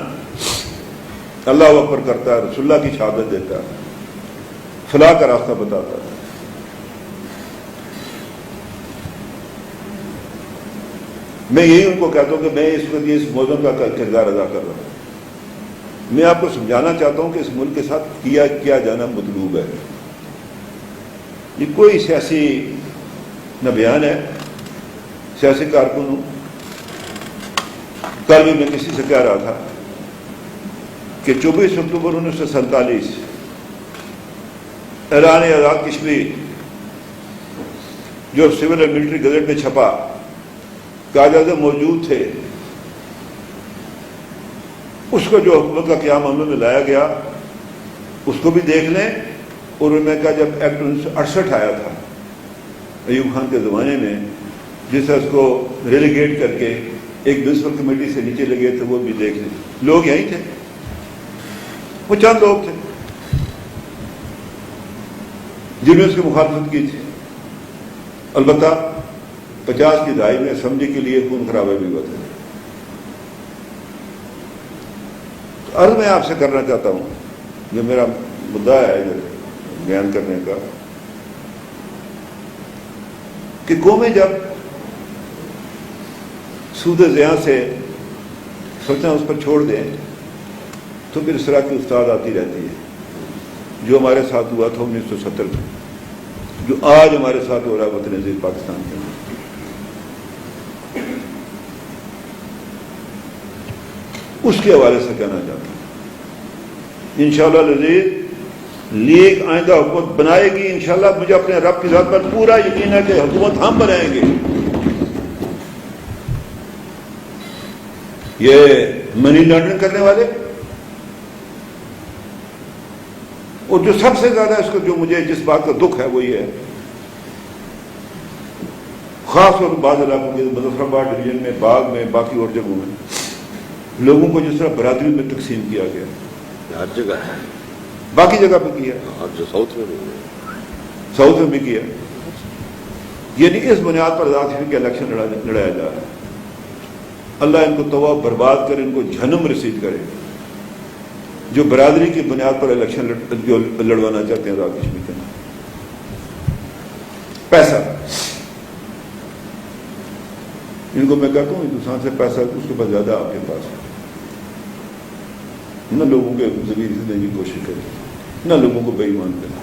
اللہ اکبر کرتا ہے، رسول اللہ کی شہادت دیتا ہے، فلاح کا راستہ بتاتا ہے. میں یہی ان کو کہتا ہوں کہ میں اس وقت اس موضوع کا کردار ادا کر رہا ہوں. میں آپ کو سمجھانا چاہتا ہوں کہ اس ملک کے ساتھ کیا جانا مطلوب ہے. یہ کوئی سیاسی نہ بیان ہے، سیاسی کارکن ہوں. کل بھی میں کسی سے کہہ رہا تھا کہ 24 اکتوبر 1947 اعلان آزاد کشمیر جو سول اور ملٹری گزٹ میں چھپا، قائد اعظم موجود تھے، اس کو جو حکومت کا قیام عمل میں لایا گیا اس کو بھی دیکھ لیں. اور انہوں نے کہا جب ایکٹ 1968 آیا تھا ایوب خان کے زمانے میں، جس طرح اس کو ریلیگیٹ کر کے ایک میونسپل کمیٹی سے نیچے لگے تھے، وہ بھی دیکھ لیں. لوگ یہیں تھے، وہ چند لوگ تھے جنہوں نے اس کی مخالفت کی تھی. البتہ 50 کی دہائی میں اسمبلی کے لیے خون خرابہ بھی ہوا تھا. عرض میں آپ سے کرنا چاہتا ہوں، جو میرا مدعا ہے بیان کرنے کا، کہ قومیں جب سود زیاں سے سوچنا اس پر چھوڑ دیں تو پھر اس طرح کی استاد آتی رہتی ہے. جو ہمارے ساتھ ہوا تھا 1970 میں، جو آج ہمارے ساتھ ہو رہا ہے وطن عزیز پاکستان کے اندر، اس کے حوالے سے کہنا چاہتا ہوں انشاءاللہ العزیز لیگ آئندہ حکومت بنائے گی. انشاءاللہ مجھے اپنے رب کی ذات پر پورا یقین ہے کہ حکومت ہم بنائیں گے. یہ منی لانڈرنگ کرنے والے، اور جو سب سے زیادہ اس کو جو مجھے جس بات کا دکھ ہے وہ یہ ہے، خاص طور پر بعض علاقوں کے مظفر آباد ڈویژن میں، باغ میں، باقی اور جگہوں میں لوگوں کو جس طرح برادری میں تقسیم کیا گیا، ہر جگہ ہے، باقی جگہ پہ کیا، جو ساؤتھ میں بھی ساؤتھ میں بھی کیا. یعنی اس بنیاد پر آزاد کے الیکشن لڑایا جا رہا ہے. اللہ ان کو تباہ برباد کرے، ان کو جہنم رسید کرے جو برادری کی بنیاد پر الیکشن جو لڑوانا چاہتے ہیں آزاد کشمیر کے اندر. پیسہ ان کو میں کہتا ہوں ہندوستان سے پیسہ اس کے پاس زیادہ آپ کے پاس ہے. نہ لوگوں کے ضمیر سے دینے کی کوشش کرے، نہ لوگوں کو بے ایمان کرے.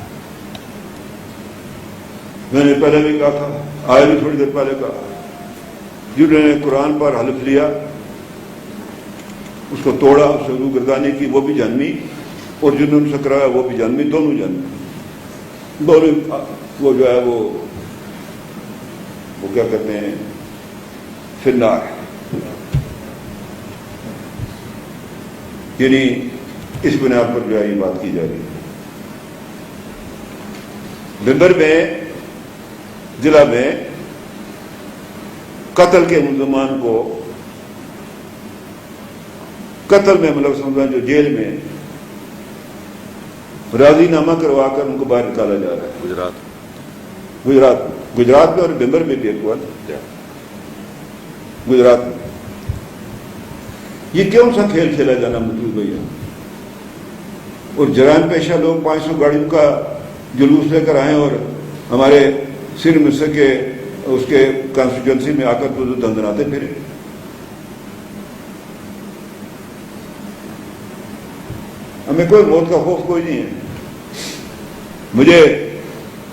میں نے پہلے بھی کہا تھا، آج بھی تھوڑی دیر پہلے کہا، جنہوں نے قرآن پر حلف لیا اس کو توڑا، اس سے روگردانی کی، وہ بھی جہنمی، اور جنہوں نے سے کرایا وہ بھی جہنمی، دونوں جہنمی. دونوں وہ جو ہے وہ کیا کہتے ہیں فی النار. یعنی اس بنیاد پر جو ہے یہ بات کی جا رہی ہے. بمبر میں ضلع میں قتل کے ملزمان کو قتل میں ملوث جو جیل میں راضی نامہ کروا کر ان کو باہر نکالا جا رہا ہے گجرات میں اور بمبر میں بھی ایک ہوا گجرات میں. یہ کون سا کھیل کھیلا جانا مطلوب ہے؟ اور جرائم پیشہ لوگ 500 گاڑیوں کا جلوس لے کر آئے اور ہمارے سندھ مصر کے اس کے کانسٹیچوئنسی میں آ کر تو دندناتے پھرے. ہمیں کوئی موت کا خوف کوئی نہیں ہے. مجھے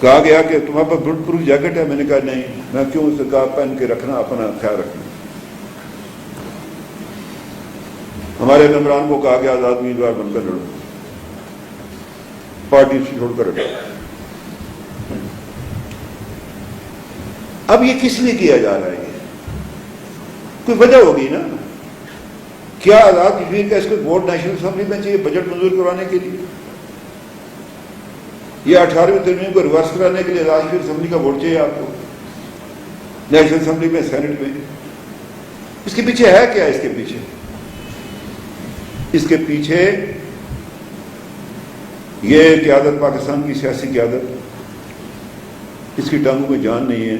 کہا گیا کہ تمہارے پاس بلٹ پروف جیکٹ ہے؟ میں نے کہا نہیں. میں کیوں؟ اسے کہا پہن کے رکھنا، اپنا خیال رکھنا. ہمارے ممبران کو کہا گیا آزاد امیدوار بن کر لڑو، پارٹی سے چھوڑ کر ہٹو. اب یہ کس لیے کیا جا رہا ہے؟ یہ کوئی وجہ ہوگی نا. کیا آزاد کشمیر کا اس کو ووٹ نیشنل اسمبلی میں چاہیے بجٹ منظور کروانے کے لیے؟ یا 18ویں ترمیم کو ریورس کرانے کے لیے آزاد کشمیر اسمبلی کا ووٹ چاہیے آپ کو نیشنل اسمبلی میں، سینٹ میں؟ اس کے پیچھے ہے کیا؟ اس کے پیچھے یہ قیادت، پاکستان کی سیاسی قیادت، اس کی ٹانگوں میں جان نہیں ہے.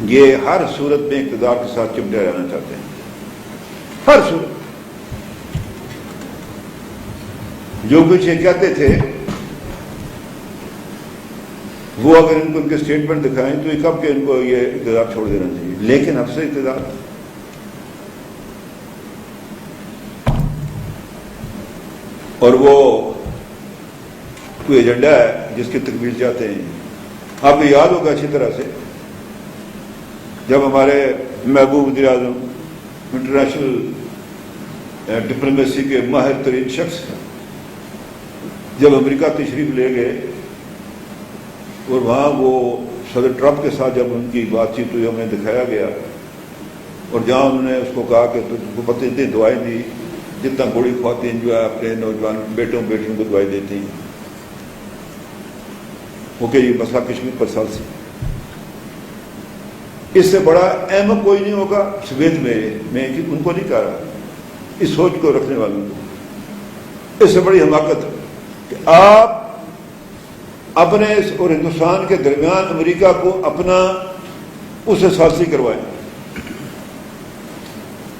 یہ ہر صورت میں اقتدار کے ساتھ چمٹے رہنا چاہتے ہیں، ہر صورت. جو کچھ یہ کہتے تھے وہ اگر ان کو ان کے اسٹیٹمنٹ دکھائیں تو یہ کب کہ ان کو یہ اقتدار چھوڑ دینا چاہیے. لیکن اب سے اقتدار اور وہ کوئی ایجنڈا ہے جس کی تکمیل چاہتے ہیں. آپ کو یاد ہوگا اچھی طرح سے جب ہمارے محبوب وزیر اعظم انٹرنیشنل ڈپلومیسی کے ماہر ترین شخص جب امریکہ تشریف لے گئے اور وہاں وہ صدر ٹرمپ کے ساتھ جب ان کی بات چیت ہوئی، ہمیں دکھایا گیا، اور جہاں انہوں نے اس کو کہا کہ تم کو پتہ اتنی دعائیں دی جتنا بوڑھی خواتین جو ہے اپنے نوجوان بیٹوں کو دعائیں دیتی ہیں. اوکے، یہ مسئلہ کشمیر پر سالسی، اس سے بڑا اہم کوئی نہیں ہوگا سویت میں ان کو نہیں کہا رہا، اس سوچ کو رکھنے والوں کو. اس سے بڑی حماقت کہ آپ اپنے اور ہندوستان کے درمیان امریکہ کو اپنا اسے سالسی کروائیں.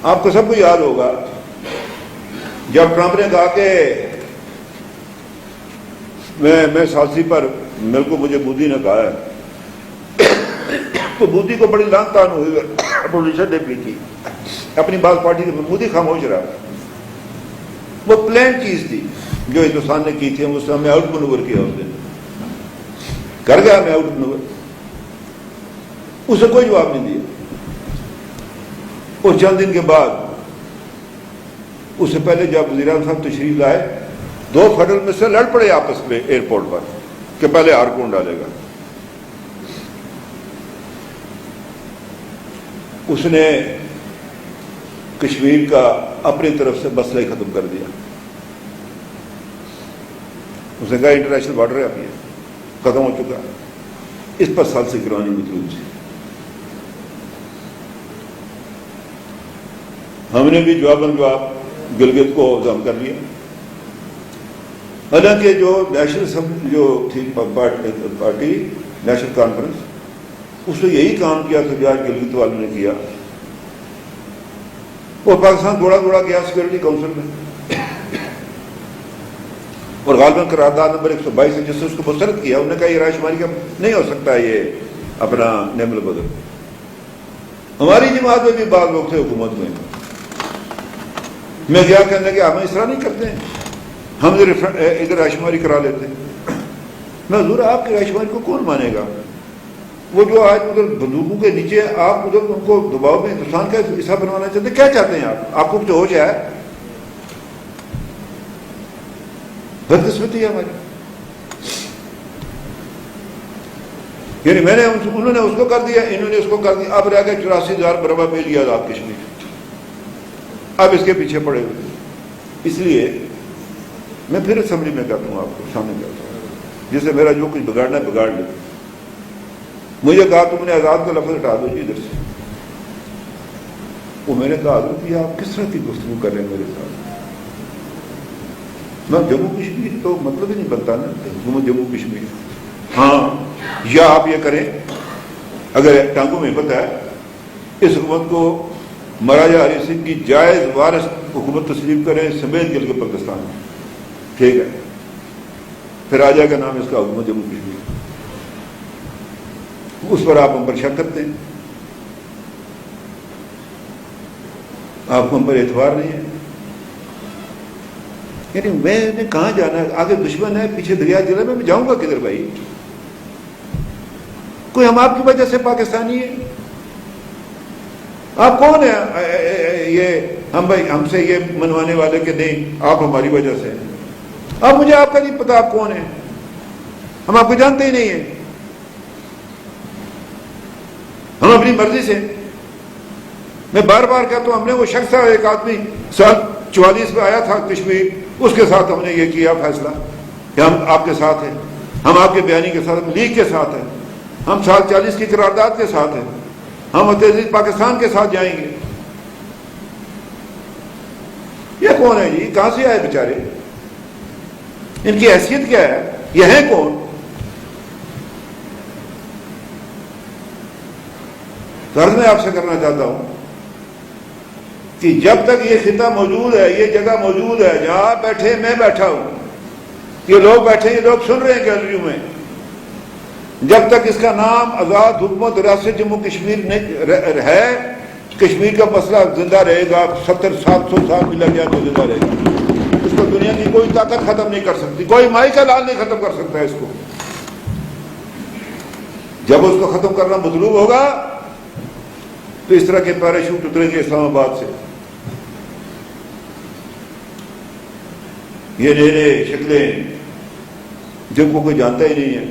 آپ کو سب کو یاد ہوگا جب ٹرمپ نے کہا کہ میں سالسی پر مجھے مودی نے کہا ہے، تو مودی کو بڑی لان تان ہوئی، اپوزیشن نے بھی کی اپنی بات پارٹی کے. مودی خاموش رہا. وہ پلان چیز تھی جو ہندوستان نے کی تھی، ہم اس نے ہمیں آؤٹ منور کیا، اس نے کر گیا ہمیں آؤٹ منور. اسے کوئی جواب نہیں دیا. اور چند دن کے بعد اس سے پہلے جب وزیر اعظم صاحب تشریف لائے، 2 فیڈرل منسٹر لڑ پڑے آپس میں ایئرپورٹ پر کہ پہلے ہار کون ڈالے گا. اس نے کشمیر کا اپنی طرف سے مسئلہ ہی ختم کر دیا. اس نے کہا انٹرنیشنل بارڈر ہے، اب یہ ختم ہو چکا، اس پر سالسی کروانی مطلوب تھی. ہم نے بھی جواباً جواب گلگت کو ضم کر لیا. حالانکہ جو نیشنل اسمبلی جو تھی پارٹی نیشنل کانفرنس، اس نے یہی کام کیا تھا جو آج گلگت والوں نے کیا. اور پاکستان دوڑا گیا سیکورٹی کونسل میں، اور غالباً قرارداد نمبر 122 ہے جس سے اس کو مسترد کیا. انہوں نے کہا یہ رائے شماری کا نہیں ہو سکتا ہے یہ اپنا نعم البدر. ہماری جماعت میں بھی بعض لوگ تھے حکومت میں. میں کیا کہنے کہ ہم اس طرح نہیں کرتے ہیں، ہم ادھر رائے شماری کرا لیتے ہیں. میں حضور آپ کی رائے شماری کو کون مانے گا؟ وہ جو آج ادھر بندوقوں کے نیچے آپ ادھر ان کو دباؤ میں ہندوستان کا حصہ بنوانا چاہتے ہیں. کیا چاہتے ہیں آپ کو کچھ ہوش ہے؟ بدقسمتی ہے ہماری. یعنی میں نے انہوں نے اس کو کر دیا، انہوں نے اس کو کر دیا. اب رہ گئے 84,000 برابر مل لیا آزاد کشمیر. اب اس کے پیچھے پڑے ہوئے. اس لیے میں پھر اسمبلی میں کہتا ہوں، آپ کو سامنے کہتا ہوں، جسے میرا جو کچھ بگاڑنا ہے بگاڑ لے. مجھے کہا تم نے آزاد کا لفظ ہٹا دو جی ادھر سے. وہ میں نے کہا حضرت یہ آپ کس طرح کی گفتگو کر رہے ہیں میرے ساتھ؟ نہ جموں کشمیر تو مطلب ہی نہیں بنتا نا حکومت جموں کشمیر. ہاں یا آپ یہ کریں اگر ٹانگوں میں پتہ ہے اس حکومت کو مہاراجا ہری سنگھ کی جائز وارث حکومت تسلیم کریں سمیت گلگت بلتستان میں, ٹھیک ہے, پھر آ جائے گا نام اس کا حکومت جموں کشمیر. اس پر آپ ہم پر شک کرتے ہیں, آپ کو ہم پر اعتبار نہیں ہے. یعنی میں نے کہاں جانا ہے, آگے دشمن ہے پیچھے دریا جلا, میں جاؤں گا کدھر بھائی؟ کوئی ہم آپ کی وجہ سے پاکستانی ہے؟ آپ کون ہیں یہ ہم سے یہ منوانے والے کہ نہیں آپ ہماری وجہ سے ہیں؟ آپ مجھے آپ کا نہیں پتا آپ کون ہیں, ہم آپ کو جانتے ہی نہیں ہیں. ہم اپنی مرضی سے, میں بار بار کہتا ہوں, ہم نے وہ شخص تھا ایک آدمی سال 44 میں آیا تھا کشمیر, اس کے ساتھ ہم نے یہ کیا فیصلہ کہ ہم آپ کے ساتھ ہیں, ہم آپ کے بیانی کے ساتھ, ہم لیگ کے ساتھ ہیں, ہم سال 40 کی قرارداد کے ساتھ ہیں, ہم متحدہ پاکستان کے ساتھ جائیں گے. یہ کون ہے جی, کہاں سے آئے بیچارے, ان کی حیثیت کیا ہے, یہ ہیں کون؟ غرض میں آپ سے کرنا چاہتا ہوں کہ جب تک یہ خطہ موجود ہے, یہ جگہ موجود ہے جہاں بیٹھے میں بیٹھا ہوں, یہ لوگ بیٹھے, یہ لوگ سن رہے ہیں گیلریوں میں, جب تک اس کا نام آزاد حکومت ریاست جموں کشمیر ہے, کشمیر کا مسئلہ زندہ رہے گا. 70-700 سال بھی لگ جائے تو زندہ رہے گا. اس کو دنیا کی کوئی طاقت ختم نہیں کر سکتی, کوئی مائی کا لال نہیں ختم کر سکتا ہے اس کو. جب اس کو ختم کرنا مطلوب ہوگا تو اس طرح کے پیراشوٹ اتریں گے اسلام آباد سے. یہ نئے نئے شکلیں جن کو کوئی جانتا ہی نہیں ہے,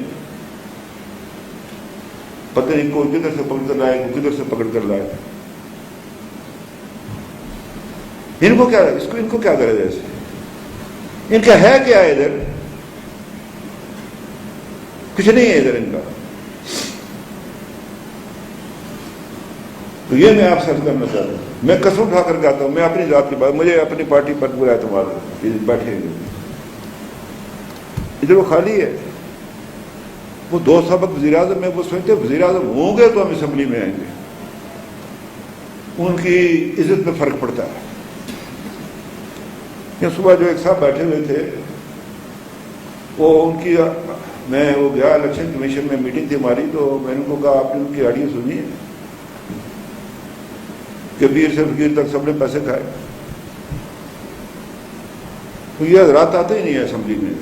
پتہ نہیں کوئی کدھر سے پکڑ کر لائے, کوئی کدھر سے پکڑ کر لائے. ان کو کیا کرے جیسے, ان کا ہے کیا ادھر؟ کچھ نہیں ہے ادھر ان کا. تو یہ میں آپ سے عرض کرنا چاہتا ہوں, میں قسم اٹھا کر کہتا ہوں, میں اپنی ذات کی بات, مجھے اپنی پارٹی پر پورا اعتماد ہے. بیٹھے ادھر وہ خالی ہے, وہ 2 سابق وزیر اعظم میں وہ سوچتے وزیر اعظم ہوں گے تو ہم اسمبلی میں آئیں گے. ان کی عزت میں فرق پڑتا ہے. یہ صبح جو ایک صاحب بیٹھے ہوئے تھے, وہ ان کی, میں وہ گیا الیکشن کمیشن میں میٹنگ تھی ہماری, تو میں نے ان کو کہا آپ نے ان کی آڈیو سنی ہے کہ پیر سے فقیر تک سب نے پیسے کھائے؟ تو یہ حضرات آتے ہی نہیں ہے اسمبلی میں.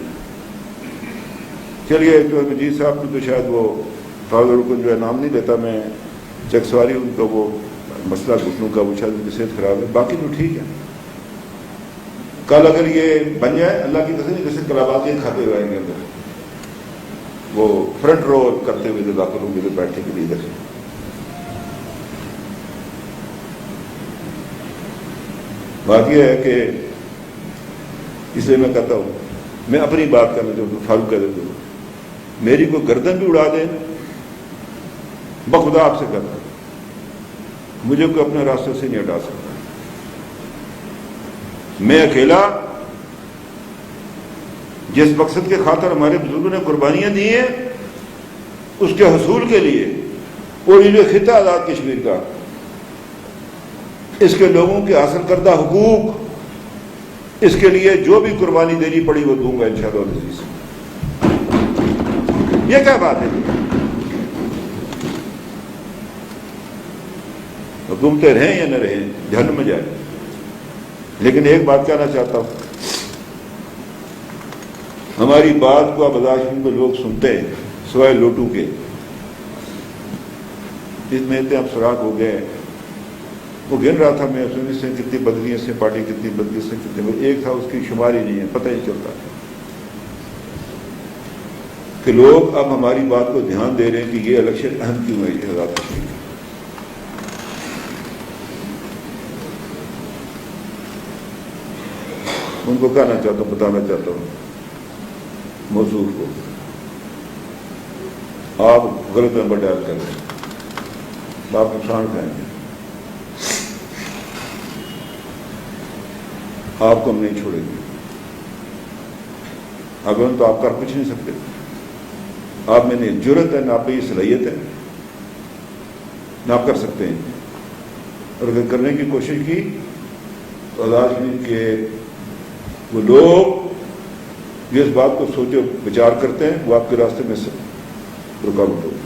چلیے تو مجید صاحب کی تو شاید وہ فاضل کو جو ہے نام نہیں لیتا میں, چیک سواری ان کا وہ مسئلہ گھٹنوں کا, وہ شاید ان کی صحت خراب ہے, باقی تو ٹھیک ہے. کل اگر یہ بن جائے اللہ کی قسم, جیسے کلاباتیں کھاتے ہوئے آئیں گے اندر, وہ فرنٹ رو کرتے ہوئے داخل ہوں گے بیٹھنے کے لیے ادھر. بات یہ ہے کہ اس لیے میں کہتا ہوں, میں اپنی بات کرنا چاہتا ہوں, فاروق کہہ دیتا ہوں, میری کوئی گردن بھی اڑا دے بخدا آپ سے کہتا ہوں, مجھے کوئی اپنے راستے سے نہیں ہٹا سکتا. میں اکیلا جس مقصد کے خاطر ہمارے بزرگوں نے قربانیاں دی ہیں, اس کے حصول کے لیے, اور یہ جو خطہ آزاد کشمیر کا, اس کے لوگوں کے حاصل کردہ حقوق, اس کے لیے جو بھی قربانی دینی پڑی وہ دوں گا انشاءاللہ العزیز. یہ کیا بات ہے؟ حکومتیں رہیں یا نہ رہیں, جہنم میں جائے. لیکن ایک بات کہنا چاہتا ہوں, ہماری بات کو اب میں لوگ سنتے ہیں سوائے لوٹوں کے. اس میں اتنے اب سراغ ہو گئے, وہ گن رہا تھا میں اس سے کتنی بدلی سے پارٹی, کتنی بدلی سے کتنی, ایک تھا اس کی شمار ہی نہیں ہے, پتہ ہی چلتا کہ لوگ اب ہماری بات کو دھیان دے رہے ہیں کہ یہ الیکشن اہم کیوں ہے آزاد کشمیر. ان کو کہنا چاہتا ہوں, بتانا چاہتا ہوں موضوع کو, آپ غلط نمبر ڈائل کر رہے ہیں, آپ نقصان کھائیں گے. آپ کو ہم نہیں چھوڑیں گے. اگر تو آپ کر کچھ نہیں سکتے. آپ میں نے جرت ہے، نہ آپ میں یہ صلاحیت ہے، نہ آپ کر سکتے ہیں. اور اگر کرنے کی کوشش کی تو آزاد ہند کے وہ لوگ جو اس بات کو سوچ و بچار کرتے ہیں وہ آپ کے راستے میں سے رکاوٹ ہوگی.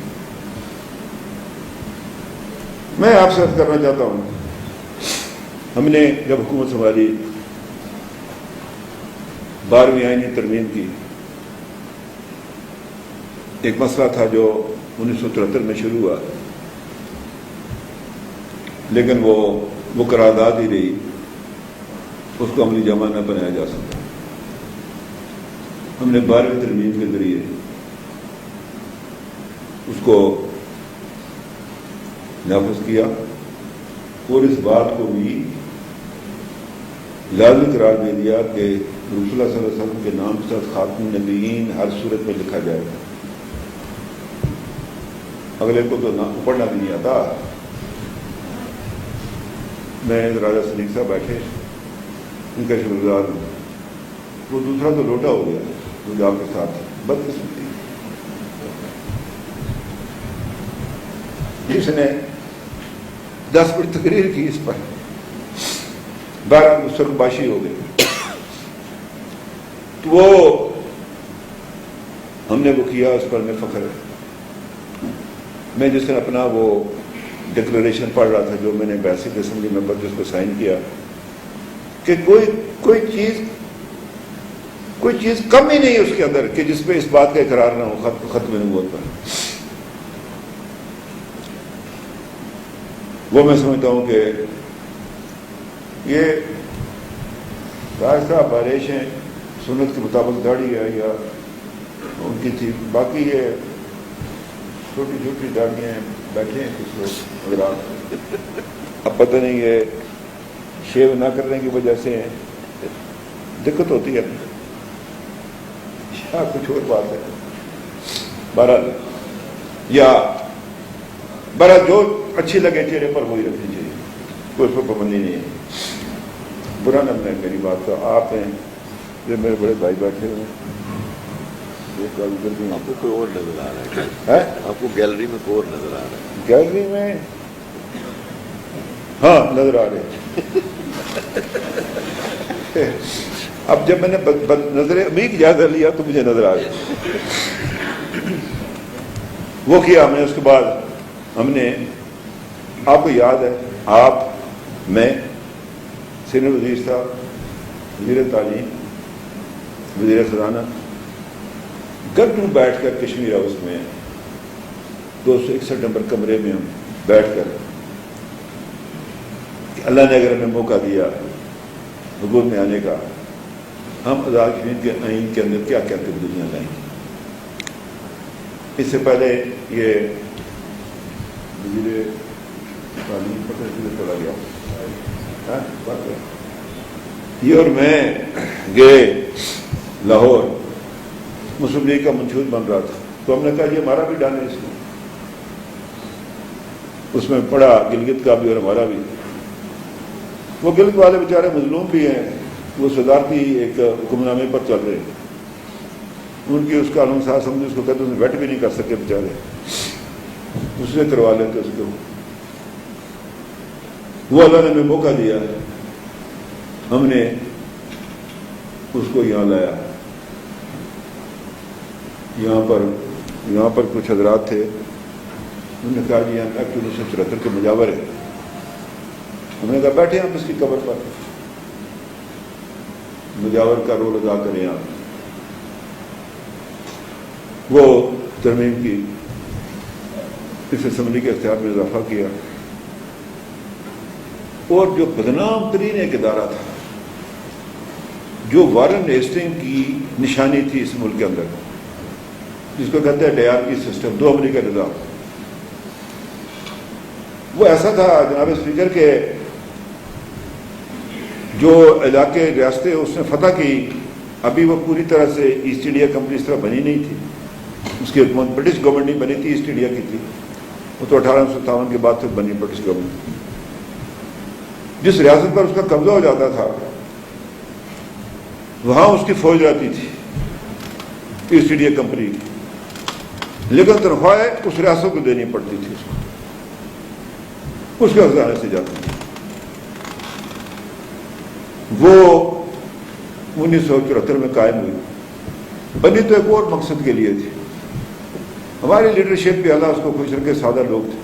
میں آپ سے عرض کرنا چاہتا ہوں، ہم نے جب حکومت سنبھالی 12ویں آئینی ترمیم کی، ایک مسئلہ تھا جو 1973 میں شروع ہوا، لیکن وہ قرارداد ہی رہی، اس کو عملی جامہ نہ بنایا جا سکتا. ہم نے 12ویں ترمیم کے ذریعے اس کو نافذ کیا اور اس بات کو بھی لازمی قرار دے دیا کہ رسول اللہ صلی اللہ علیہ وسلم کے نام کے ساتھ خاتم النبیین ہر صورت میں لکھا جائے گا. اگلے کو تو پڑھنا بھی نہیں آتا. میں راجہ صدیق صاحب بیٹھے، ان کا شکر گزار ہوں. وہ دوسرا تو لوٹا ہو گیا جو آپ کے ساتھ بدقسمتی، جس نے 10 منٹ تقریر کی اس پر 12 سرباشی ہو گئے. تو وہ ہم نے وہ کیا، اس پر میں فخر ہے. میں جس نے اپنا وہ ڈکلریشن پڑھ رہا تھا جو میں نے بیسک اسمبلی ممبر جس کو سائن کیا کہ کوئی چیز کم ہی نہیں اس کے اندر کہ جس پہ اس بات کا اقرار نہ ہو ختم نبوت پر. وہ میں سمجھتا ہوں کہ یہ راج صاحب بارش ہیں، سنت کے مطابق داڑھی ہے یا ان کی تھی، باقی یہ چھوٹی چھوٹی داڑیاں ہیں، بیٹھے ہیں کچھ لوگ حضرات. اب پتہ نہیں یہ شیو نہ کرنے کی وجہ سے دقت ہوتی ہے یا کچھ اور بات ہے. بہرحال جو اچھی لگے چہرے پر وہی رکھنی چاہیے، کوئی اس پر پابندی نہیں ہے. برا نہ بنائے میری بات کا. آپ ہیں جو میرے بڑے بھائی بیٹھے ہوئے ہیں، آپ کو کوئی اور نظر آ رہا ہے؟ آپ کو گیلری میں کوئی اور نظر آ رہا ہے؟ گیلری میں ہاں نظر آ رہے. اب جب میں نے نظر امید اجازت لیا تو مجھے نظر آ گیا. وہ کیا ہم نے. اس کے بعد ہم نے، آپ کو یاد ہے، آپ، میں، سینئر وزیر صاحب، وزیر تعلیم، وزیر خزانہ، گھنٹوں بیٹھ کر کشمیر ہاؤس میں 261 نمبر کمرے میں ہم بیٹھ کر کہ اللہ نے اگر ہمیں موقع دیا حکومت میں آنے کا، ہم آزاد کشمیر کے آئین کے اندر کیا کیا تبدیلیاں لائیں گے. اس سے پہلے یہ وزیر تعلیم پتہ چلا گیا، یہ اور میں گئے لاہور، مسلم لیگ کا منشور بن رہا تھا، تو ہم نے کہا یہ ہمارا بھی ڈالیں اس میں پڑا گلگت کا بھی اور ہمارا بھی. وہ گلگت والے بیچارے مظلوم بھی ہیں، وہ صدارتی ایک حکم نامے پر چل رہے ہیں. ان کی اس قانون ساز سمجھے اس کو کہتے ہیں، ویٹ بھی نہیں کر سکے بیچارے، اس سے کروا لیتے اس کو. وہ اللہ نے ہمیں موقع دیا، ہم نے اس کو یہاں لایا. یہاں پر کچھ حضرات تھے، انہوں نے کہا جی ہم ایکٹ 1974 کے مجاور ہیں. ہم نے کہا بیٹھے آپ اس کی قبر پر، مجاور کا رول ادا کریں آپ. وہ ترمیم کی، اس اسمبلی کے اختیار میں اضافہ کیا، اور جو بدنام ترین ایک ادارہ تھا، جو وارن ہیسٹنگ کی نشانی تھی اس ملک کے اندر، جس کو کہتے ہیں ڈیارکی سسٹم، 2 امریکہ نظام، وہ ایسا تھا جناب اسپیکر کے جو علاقے ریاستیں اس نے فتح کی، ابھی وہ پوری طرح سے ایسٹ انڈیا کمپنی اس طرح بنی نہیں تھی. اس کی حکومت برٹش گورنمنٹ نہیں بنی تھی، ایسٹ انڈیا کی تھی. وہ تو 1857 کے بعد سے بنی برٹش گورنمنٹ. جس ریاست پر اس کا قبضہ ہو جاتا تھا وہاں اس کی فوج رہتی تھی. ایسٹ انڈیا کمپنی کی، لیکن تنخواہیں اس ریاست کو دینی پڑتی تھی، اس کے خزانے سے جاتی تھی۔ وہ 1974 میں قائم ہوئی، بنی تو ایک اور مقصد کے لیے تھی۔ ہماری لیڈرشپ بھی اللہ اس کو خوش رکھے، سادہ لوگ تھے،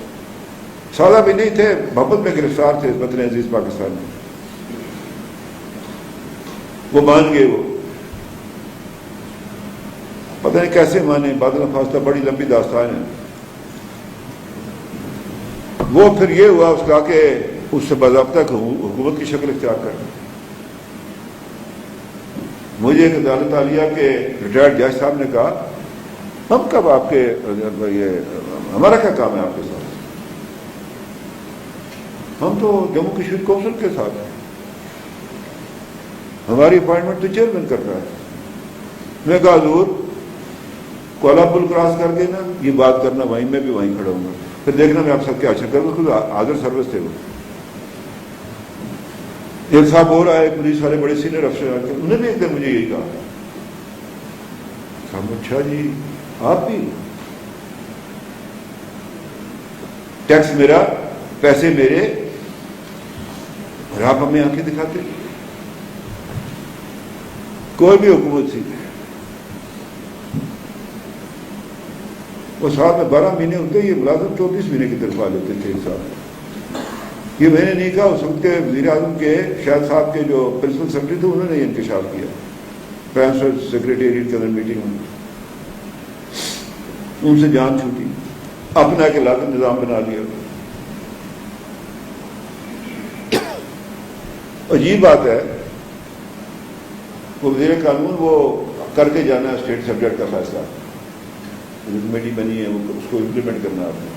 سادہ بھی نہیں تھے، محبت میں گرفتار تھے وطن عزیز پاکستان میں۔ وہ مان گئے، وہ پتہ نہیں کیسے مانے، بادل فاصلہ بڑی لمبی داستان ہے۔ وہ پھر یہ ہوا اس کا کہ اس سے باضابطہ حکومت کی شکل اختیار کر۔ مجھے ایک عدالت عالیہ کے ریٹائرڈ جج صاحب نے کہا، ہم کب آپ کے یہ ہمارا کیا کام ہے آپ کے ساتھ، ہم تو جموں کشمیر کونسل کے ساتھ ہیں، ہماری اپوائنٹمنٹ تو چیئرمین کر رہا ہے۔ میں کہا حضور کولا پل کراس کر کے نا یہ بات کرنا، وہیں میں بھی وہیں کھڑا ہوں گا، پھر دیکھنا میں آپ سب کے حشر کروں گا۔ حاضر سروس تھے وہ، ایک صاحب اور آئے پولیس والے بڑے سینئر افسر، انہوں نے ایک دن مجھے یہی کہا، اچھا جی آپ بھی، ٹیکس میرا، پیسے میرے، اور آپ ہمیں آنکھیں دکھاتے۔ کوئی بھی حکومت تھی، وہ سال میں 12 مہینے ہوتے، یہ ملازم 34 مہینے کی تنخواہ لیتے تھے ایک سال۔ یہ میں نے نہیں کہا، اس وقت کے وزیر اعظم کے شاہد صاحب کے جو پرنسپل سیکرٹری تھے انہوں نے یہ انکشاف کیا پرائم منسٹر سیکریٹریٹ کے اندر میٹنگ میں، ان سے جان چھوٹی، اپنا ایک لازم نظام بنا لیا۔ عجیب بات ہے، وہ وزیر قانون وہ کر کے جانا ہے اسٹیٹ سبجیکٹ کا فیصلہ، کمیٹی بنی ہے، اس کو امپلیمنٹ کرنا آپ نے،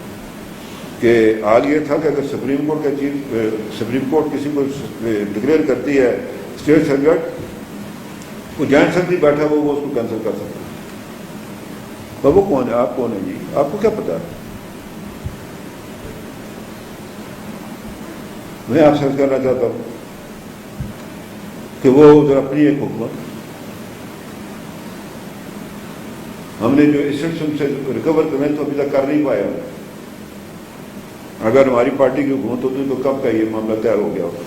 کہ حال یہ تھا کہ اگر سپریم کورٹ کسی کو ڈکلیئر کرتی ہے اسٹیٹ سبجیکٹ، وہ جوائنٹ سیکرٹری بیٹھا وہ اس کو کینسل کر سکتا ہے۔ وہ کون ہے، آپ کون ہیں جی، آپ کو کیا پتا ہے؟ میں آپ سے عرض کرنا چاہتا ہوں کہ وہ ادھر اپنی ایک حکومت، ہم نے جو اسٹیٹس سے ریکور کرنے تو ابھی تک کر نہیں پایا۔ اگر ہماری پارٹی کی حکومت ہوتی تو کب کا یہ معاملہ طے ہو گیا ہوگا۔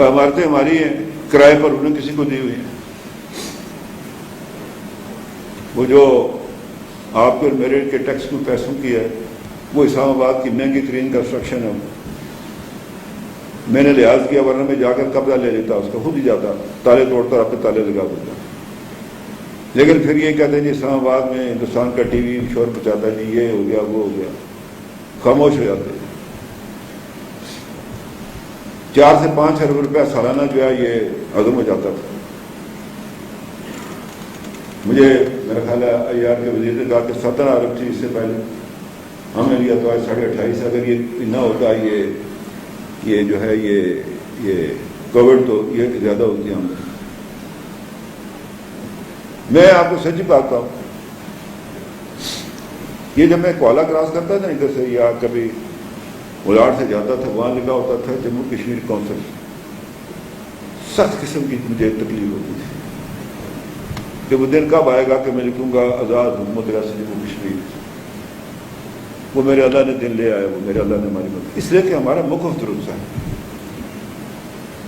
عمارتیں ہماری ہیں، کرائے پر انہوں نے کسی کو دی ہوئی ہیں۔ وہ جو آپ کے میرے کے ٹیکس کو پیسوں کی ہے، وہ اسلام آباد کی مہنگی ترین کنسٹرکشن ہے، میں نے لحاظ کیا، ورنہ میں جا کر قبضہ لے لیتا، اس کا خود ہی جاتا، تالے توڑتا، اپنے تالے لگا دیتا۔ لیکن پھر یہ کہتے ہیں جی اسلام آباد میں ہندوستان کا ٹی وی شور پہنچاتا ہے، جی یہ ہو گیا وہ ہو گیا، خاموش ہو جاتے ہیں۔ 4 سے 5 ارب روپیہ سالانہ جو ہے یہ ہضم ہو جاتا تھا۔ مجھے میرا خیال ہے IR کے وزیر نے کہا کہ 17 ارب تھی اس سے پہلے، ہم نے لیا تو آج 28.5۔ اگر یہ نہ ہوتا یہ جو ہے یہ کووڈ تو یہ زیادہ ہوتی ہے۔ میں آپ کو سچی بات کہوں، یہ جب میں کولا کراس کرتا تھا ادھر سے یا کبھی ولاڑ سے جاتا تھا، وہاں لکھا ہوتا تھا جموں کشمیر کونسل، سخت قسم کی مجھے تکلیف ہوتی تھی کہ وہ دن کب آئے گا کہ میں لکھوں گا آزاد حکومت ریاست جموں کشمیر۔ وہ میرے اللہ نے دن لے آیا، وہ میرے اللہ نے ہماری مدد، اس لیے کہ ہمارا موقف درست ہے۔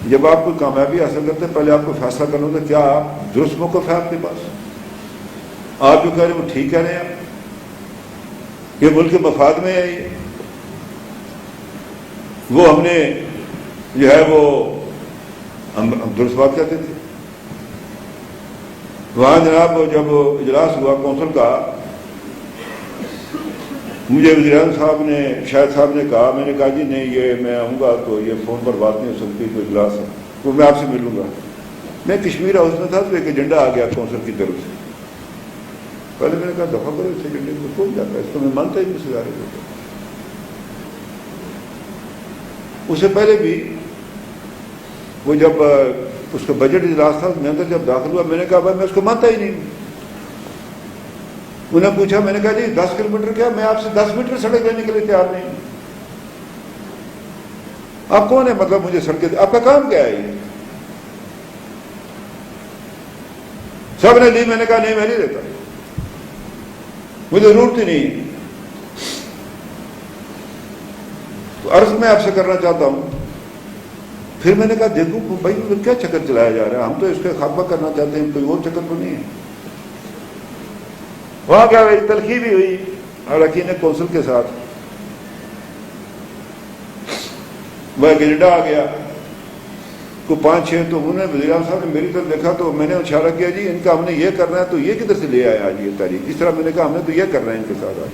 جب آپ کوئی کامیابی حاصل کرتے ہیں پہلے آپ کو فیصلہ کرنا ہوتا ہے کیا آپ درست موقف ہے آپ کے پاس، آپ جو کہہ رہے ہیں وہ ٹھیک کہہ رہے ہیں، آپ یہ ملک کے مفاد میں ہے، وہ ہم نے جو ہے وہ ہم درست بات کہتے تھے۔ وہاں جناب جب اجلاس ہوا کونسل کا، مجھے وزیر اعظم صاحب نے شاہد صاحب نے کہا، میں نے کہا جی نہیں یہ میں آؤں گا تو یہ فون پر بات نہیں ہو سکتی، تو اجلاس ہے تو میں آپ سے ملوں گا۔ میں کشمیر ہاؤس میں تھا تو ایک ایجنڈا آ گیا کونسل کی طرف سے، پہلے میں نے کہا دفعہ کرو اس ایجنڈے کو، کون جاتا ہے اس کو، میں مانتا ہی نہیں اس ادارے کو۔ اس سے پہلے بھی وہ جب اس کا بجٹ اجلاس تھا میں اندر جب داخل ہوا، میں نے کہا بھائی میں اس کو مانتا ہی نہیں۔ انہوں نے پوچھا، میں نے کہا جی 10 کلومیٹر کیا، میں آپ سے 10 میٹر سڑک دینے کے لیے تیار نہیں۔ آپ کون ہے مطلب مجھے سڑکیں، آپ کا کام کیا ہے یہ؟ سب نے دی، میں نے کہا نہیں میں نہیں دیتا، مجھے ضرورت ہی نہیں۔ تو عرض میں آپ سے کرنا چاہتا ہوں، پھر میں نے کہا دیکھو بھائی کیا چکر چلایا جا رہا ہے، ہم تو اس کا خاتمہ کرنا چاہتے ہیں، کوئی وہ چکر تو نہیں ہے۔ وہاں کیا ہوئی، تلخی بھی ہوئی اراکین کونسل کے ساتھ، وہ ایک ایجنڈا آ گیا کو 5-6، تو انہوں نے وزیر اعظم صاحب نے میری طرف دیکھا تو میں نے اشارہ کیا جی ان کا ہم نے یہ کرنا ہے، تو یہ کدھر سے لے آیا آج یہ تاریخ، اس طرح میں نے کہا ہم نے تو یہ کرنا ہے ان کے ساتھ آج۔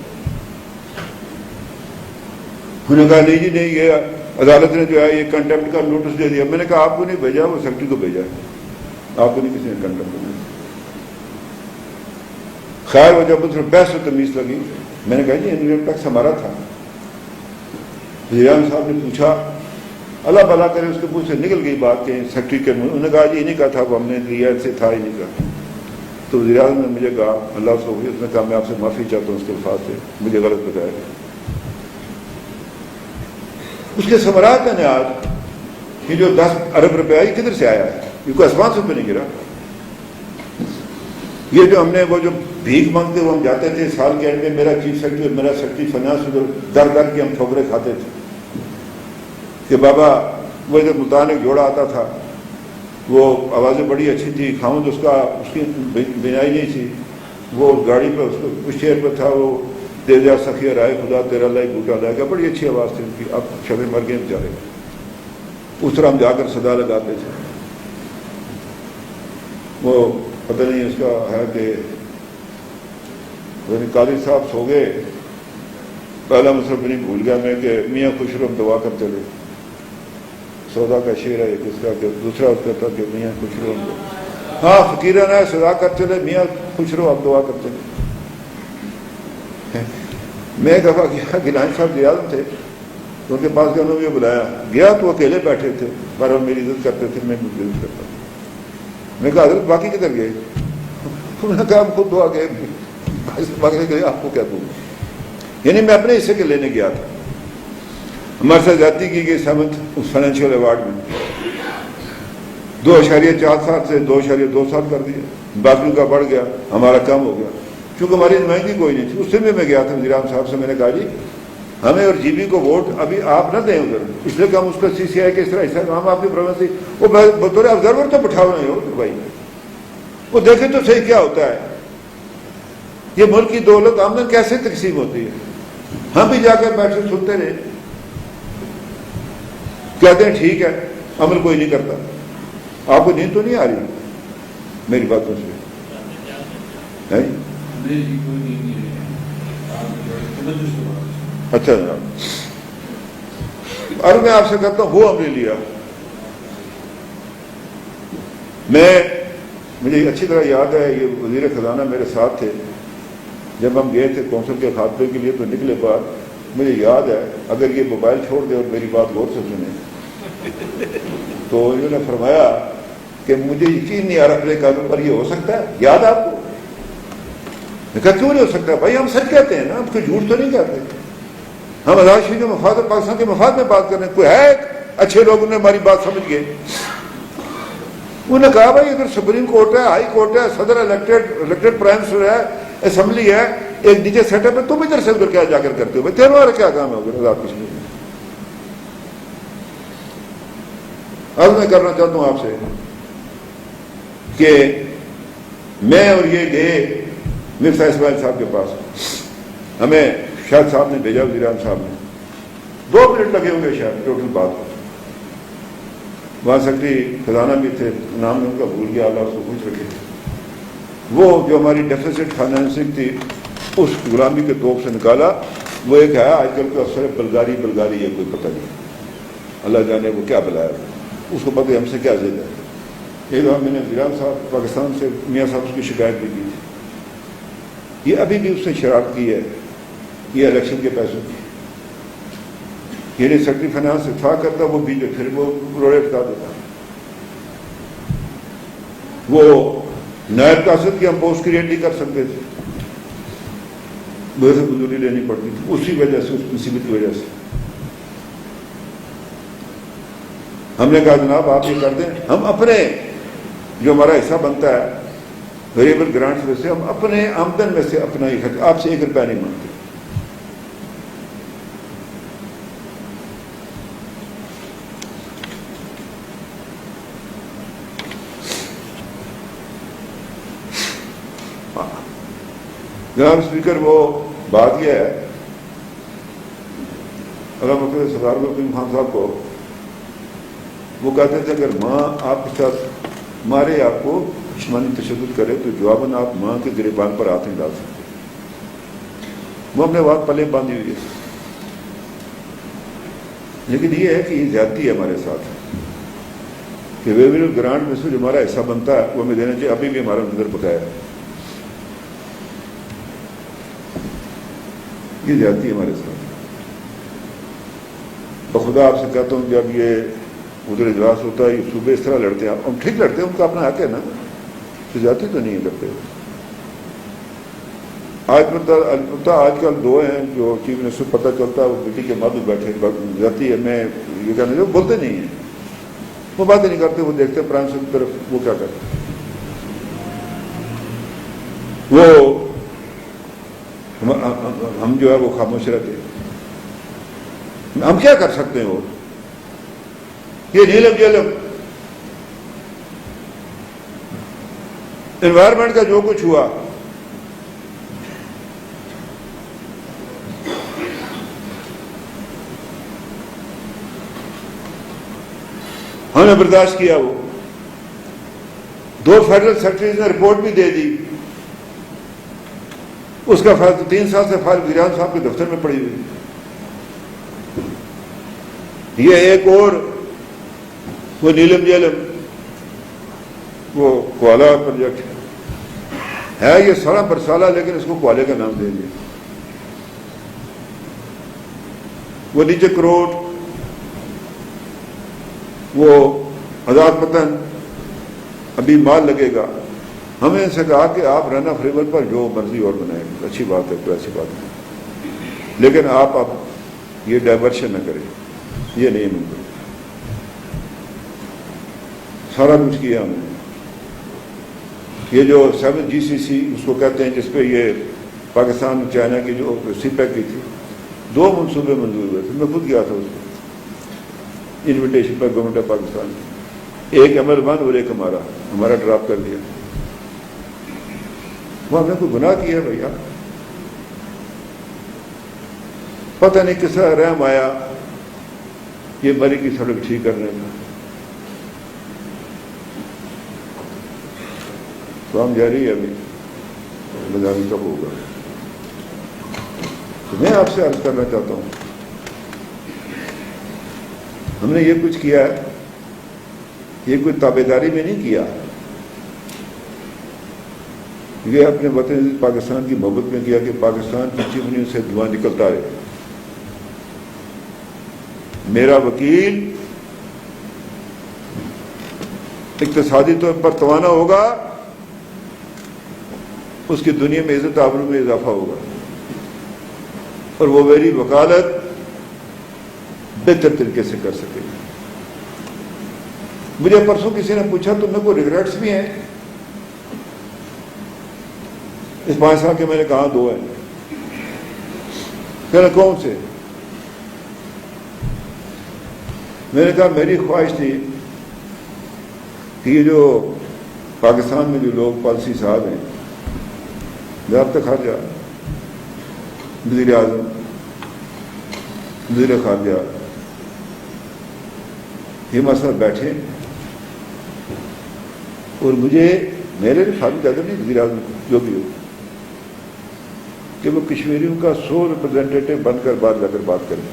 انہوں نے کہا نہیں جی نہیں، یہ عدالت نے جو ہے یہ کنٹمپٹ کا نوٹس دے دیا۔ میں نے کہا آپ کو نہیں بھیجا، وہ سیکرٹری کو بھیجا، آپ کو نہیں کسی نے کنٹمپٹ دیا۔ خیر وہ جب صرف بحث و تمیز لگی، میں نے کہا جی انکم ٹیکس ہمارا تھا۔ وزیر اعظم صاحب نے پوچھا، اللہ بھلا کرے اس کے منہ سے نکل گئی بات کہ سیکرٹری کے منہ، انہوں نے کہا جی انہیں کہا تھا وہ ہم نے لیا سے تھا ہی نہیں کہا۔ تو وزیر اعظم نے مجھے کہا اللہ سے ہوگی، اس نے کہا میں آپ سے معافی چاہتا ہوں اس کے الفاظ سے، مجھے غلط بتایا گیا۔ اس کے ثمرات ہیں آج یہ جو 10 ارب روپیہ یہ کدھر سے آیا ہے، یہ کوئی آسمان سے تو نہیں گرا۔ یہ جو ہم نے وہ جو بھیک مانگتے وہ ہم جاتے تھے سال کے اینڈ میں، میرا چیف سیکرٹری اور میرا سیکرٹری فائنانس ادھر در در کے ہم ٹھوکرے کھاتے تھے کہ بابا وہ ادھر ملتان ایک جوڑا آتا تھا، وہ آوازیں بڑی اچھی تھی، خاوند اس کی بینائی نہیں تھی، وہ گاڑی پہ اس چیئر پہ تھا، وہ دے جا سخی رائے خدا تیرا لائی بوٹا لائے گا، بڑی اچھی آواز تھی ان کی، اب شبے مر گئے بیچارے۔ اس طرح ہم جا کر صدا لگاتے تھے۔ وہ پتہ نہیں اس کا ہے کہ قاضی صاحب سو گئے، پہلا مصرف نہیں بھول گیا میں کہ میاں خوش رہو دعا کر چلے، سودا کا شعر ہے جس کا کہ دوسرا اس کا تھا کہ میاں خوش رہو، ہاں فقیران ہے سدا کر چلے، میاں خوش رہو اب دعا کر چلے۔ میں ایک دفعہ گیا، گیلانی صاحب وزیر اعظم تھے تو ان کے پاس گیا، انہوں نے بلایا، گیا تو اکیلے بیٹھے تھے، پر وہ میری عزت کرتے تھے، میں عزت کرتا ہوں۔ میں کہا حضرت باقی کدھر گئے؟ انہوں نے کہا ہم خود دعا گئے، باقی گئے آپ کو کیا دوں، یعنی میں اپنے حصے کے لینے گیا تھا۔ ہمارے ساتھ زیادتی کی گئی 7th فائنینشیل ایوارڈ میں 2.4 سے 2.2 کر دیا، باقیوں کا بڑھ گیا، ہمارا کم ہو گیا، کیونکہ ہماری نمائندگی کوئی نہیں تھی۔ اس دن میں گیا تھا وزیر اعظم صاحب سے، میں نے کہا جی ہمیں اور جی بی کو ووٹ ابھی آپ نہ دیں ادھر، اس لیے کہ ہم اس کا سی سی آئی کے اس طرح حصہ ہم آپ کی پروینس سے وہ بطور آبزرور تو بٹھاؤ نہیں ہو تو بھائی وہ دیکھیں تو صحیح کیا ہوتا ہے، یہ ملک کی دولت آمدن کیسے تقسیم ہوتی ہے۔ ہم بھی جا کر بیٹھے سنتے رہے، کہتے ہیں ٹھیک ہے، عمل کوئی نہیں کرتا۔ آپ کو نیند تو نہیں آ رہی میری باتوں سے؟ اچھا جناب، اور میں آپ سے کہتا ہوں وہ ہم نے لیا۔ مجھے اچھی طرح یاد ہے، یہ وزیر خزانہ میرے ساتھ تھے جب ہم گئے تھے کونسل کے خاتمے کے لیے، تو نکلے بعد مجھے یاد ہے، اگر یہ موبائل چھوڑ دے اور میری بات غور سے سنیں، تو انہوں نے فرمایا کہ مجھے یقین نہیں آ رہا اپنے قانون پر یہ ہو سکتا ہے، یاد آپ کو؟ میں کہا کیوں نہیں ہو سکتا بھائی، ہم سچ کہتے ہیں نا، ہم کوئی جھوٹ تو نہیں کہتے، ہم آزاد شہری کے مفاد اور پاکستان کے مفاد میں بات کر رہے ہیں۔ کوئی ہے اچھے لوگوں نے ہماری بات سمجھ گئے، انہوں نے کہا بھائی ادھر سپریم کورٹ ہے، ہائی کورٹ ہے، صدر الیکٹڈ پرائم منسٹر ہے، اسمبلی ہے، ایک نیچے سیٹ اپ ہے، تم ادھر سے ادھر کیا جا کر کرتے ہو بھائی، تیرا کیا کام ہے ادھر آزاد کشمیر میں؟ اب میں کرنا چاہتا ہوں آپ سے کہ میں اور یہ گئے مرزا اسماعیل صاحب کے پاس، ہمیں شاہد صاحب نے بھیجا، وزیر اعظم صاحب نے 2 منٹ لگے ہوں گے شاید ٹوٹل بات کو۔ وہاں سیکرٹری خزانہ بھی تھے، نام میں ان کا بھول گیا، اللہ اس کو پوچھ رکھے۔ وہ جو ہماری ڈیفیسٹ فائنینسنگ تھی اس غلامی کے توپ سے نکالا، وہ ایک ہے آج کل کا افسر بلغاری ہے، کوئی پتہ نہیں، اللہ جانے وہ کیا بلایا، اس کو پتہ ہم سے کیا زیادہ ہے۔ ایک دفعہ میں نے وزیر اعظم صاحب پاکستان سے میاں صاحب اس کی شکایت بھی کی تھی، یہ ابھی بھی اس نے شرارت کی ہے، یہ الیکشن کے پیسوں کی، یعنی سیکرٹری فائنانس اتفاق کرتا وہ بھی پھر وہ روڑے اٹکا دیتا، وہ نائب قاصد کی ہم پوسٹ کریٹ نہیں کر سکتے تھے، بہت مزدوری لینی پڑتی تھی اسی وجہ سے، اس مصیبت کی وجہ سے۔ ہم نے کہا جناب آپ یہ کر دیں، ہم اپنے جو ہمارا حصہ بنتا ہے ویریبل گرانٹس میں سے ہم اپنے آمدن میں سے اپنا ہی خرچ، آپ سے 1 روپیہ نہیں مانگتے. جناب اسپیکر، وہ بات یہ ہے، علامہ مفتی سردار غلام خان صاحب کو وہ کہتے تھے اگر ماں آپ کے ساتھ مارے، آپ کو جسمانی تشدد کرے تو جواباً آپ ماں کے گریبان پر ہاتھ نہیں ڈال سکتے. وہ ہم نے بات پلے باندھی ہوئی ہے. لیکن یہ ہے کہ یہ زیادتی ہے ہمارے ساتھ کہ ویریبل گرانٹ میں سے جو ہمارا حصہ بنتا ہے وہ ہمیں دینا چاہیے. ابھی بھی ہمارا نظر بتایا ہے، یہ زیادتی ہے ہمارے ساتھ. بخدا آپ سے کہتا ہوں جب یہ ادھر اجلاس ہوتا ہے، یہ صوبے اس طرح لڑتے ہیں، ہم ٹھیک لڑتے ہیں، ان کا اپنا حق ہے نا، تو زیادتی تو نہیں کرتے. آج کل 2 ہیں جو چیف منسٹر پتہ چلتا ہے وہ بیٹی کے مادو بیٹھے جاتی ہے. میں یہ کہنا چاہوں بولتے نہیں ہیں، وہ باتیں نہیں کرتے، وہ دیکھتے ہیں پرائم منسٹر کی طرف وہ کیا کرتے ہیں. وہ ہم جو ہے وہ خاموش رہتے ہیں. ہم کیا کر سکتے ہیں؟ وہ یہ نیلم جیلم انوائرمنٹ کا جو کچھ ہوا، ہم نے برداشت کیا. وہ 2 فیڈرل سیکرٹریز نے رپورٹ بھی دے دی، اس کا فائدہ 3 سال سے فائل وزیراعظم صاحب کے دفتر میں پڑی ہوئی. یہ ایک اور وہ نیلم جیلم وہ کوالہ پروجیکٹ ہے، یہ سالہ پر سالہ، لیکن اس کو کوالے کا نام دے دیا. وہ نیچے کروڑ، وہ آزاد پتن، ابھی مال لگے گا. ہمیں ان سے کہا کہ آپ رنا فریور پر جو مرضی اور بنائیں، اچھی بات ہے، تو ایسی بات ہے، لیکن آپ اب یہ ڈائیورشن نہ کریں، یہ نہیں ممکن. سارا کچھ کیا ہم نے. یہ جو 7 GCC اس کو کہتے ہیں، جس پہ یہ پاکستان چائنا کی جو سی پیک کی تھی، 2 منصوبے منظور ہوئے تھے. میں خود گیا تھا اس کو invitation per government of Pakistan کی. ایک ML1 اور ایک ہمارا ڈراپ کر دیا. وہ ہم نے کوئی گناہ کیا ہے بھیا؟ پتہ نہیں کس طرح رحم آیا یہ مری کی سڑک ٹھیک کرنے کا. کام جاری ہے ابھی، نظامی کب ہوگا. تو میں آپ سے عرض کرنا چاہتا ہوں، ہم نے یہ کچھ کیا ہے، یہ کوئی تابعداری میں نہیں کیا، یہ اپنے وطن پاکستان کی محبت میں کیا کہ پاکستان کی چمنیوں سے دھواں نکلتا رہے. میرا وکیل اقتصادی طور پر توانا ہوگا، اس کی دنیا میں عزت آبرو میں اضافہ ہوگا، اور وہ میری وکالت بہتر طریقے سے کر سکے گا. مجھے پرسوں کسی نے پوچھا تم نے کوئی ریگریٹس بھی ہیں اس 5 سال کے؟ میں نے کہا 2 ہیں. کہنا کون سے؟ میں نے کہا میری خواہش تھی کہ یہ جو پاکستان میں جو لوگ پالیسی صاحب ہیں، ضابطہ خارجہ، وزیر اعظم، وزیر خارجہ، یہ مسئلہ بیٹھے اور مجھے میرے خارجہ زیادہ نہیں، وزیر اعظم جو بھی ہو، کہ وہ کشمیریوں کا سول ریپرزینٹیٹو بن کر بعد جا کر بات کریں.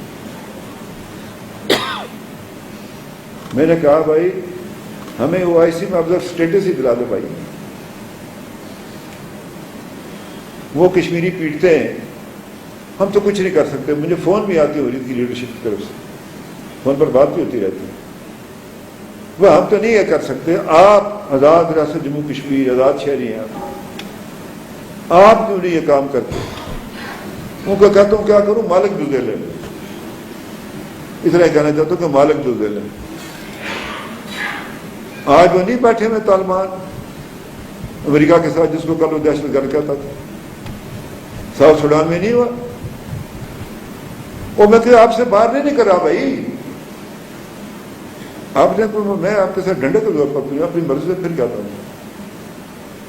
میں نے کہا بھائی ہمیں OIC میں آبزرو اسٹیٹس ہی دلا دو بھائی. وہ کشمیری پیٹتے ہیں، ہم تو کچھ نہیں کر سکتے. مجھے فون بھی آتی ہو رہی تھی لیڈرشپ کی طرف سے، فون پر بات بھی ہوتی رہتی ہے. وہ ہم تو نہیں یہ کر سکتے. آپ آزاد ریاست جموں کشمیر، آزاد شہری ہیں، آپ کیوں نہیں یہ کام کرتے؟ ان کو کہتا ہوں کیا کروں؟ مالک جو دے لیں. اتنا ہی کہنا چاہتا ہوں کہ مالک جو دے لیں. آج وہ نہیں بیٹھے میں طالبان، امریکہ کے ساتھ جس کو کل وہ دہشت گرد کہتا تھا، ساؤتھ سوڈان میں نہیں ہوا. اور میں کہ آپ سے باہر نہیں کرا بھائی، آپ نے تو میں آپ کے ساتھ ڈنڈے کے زور پر پھر اپنی مرضی سے پھر کہتا ہوں.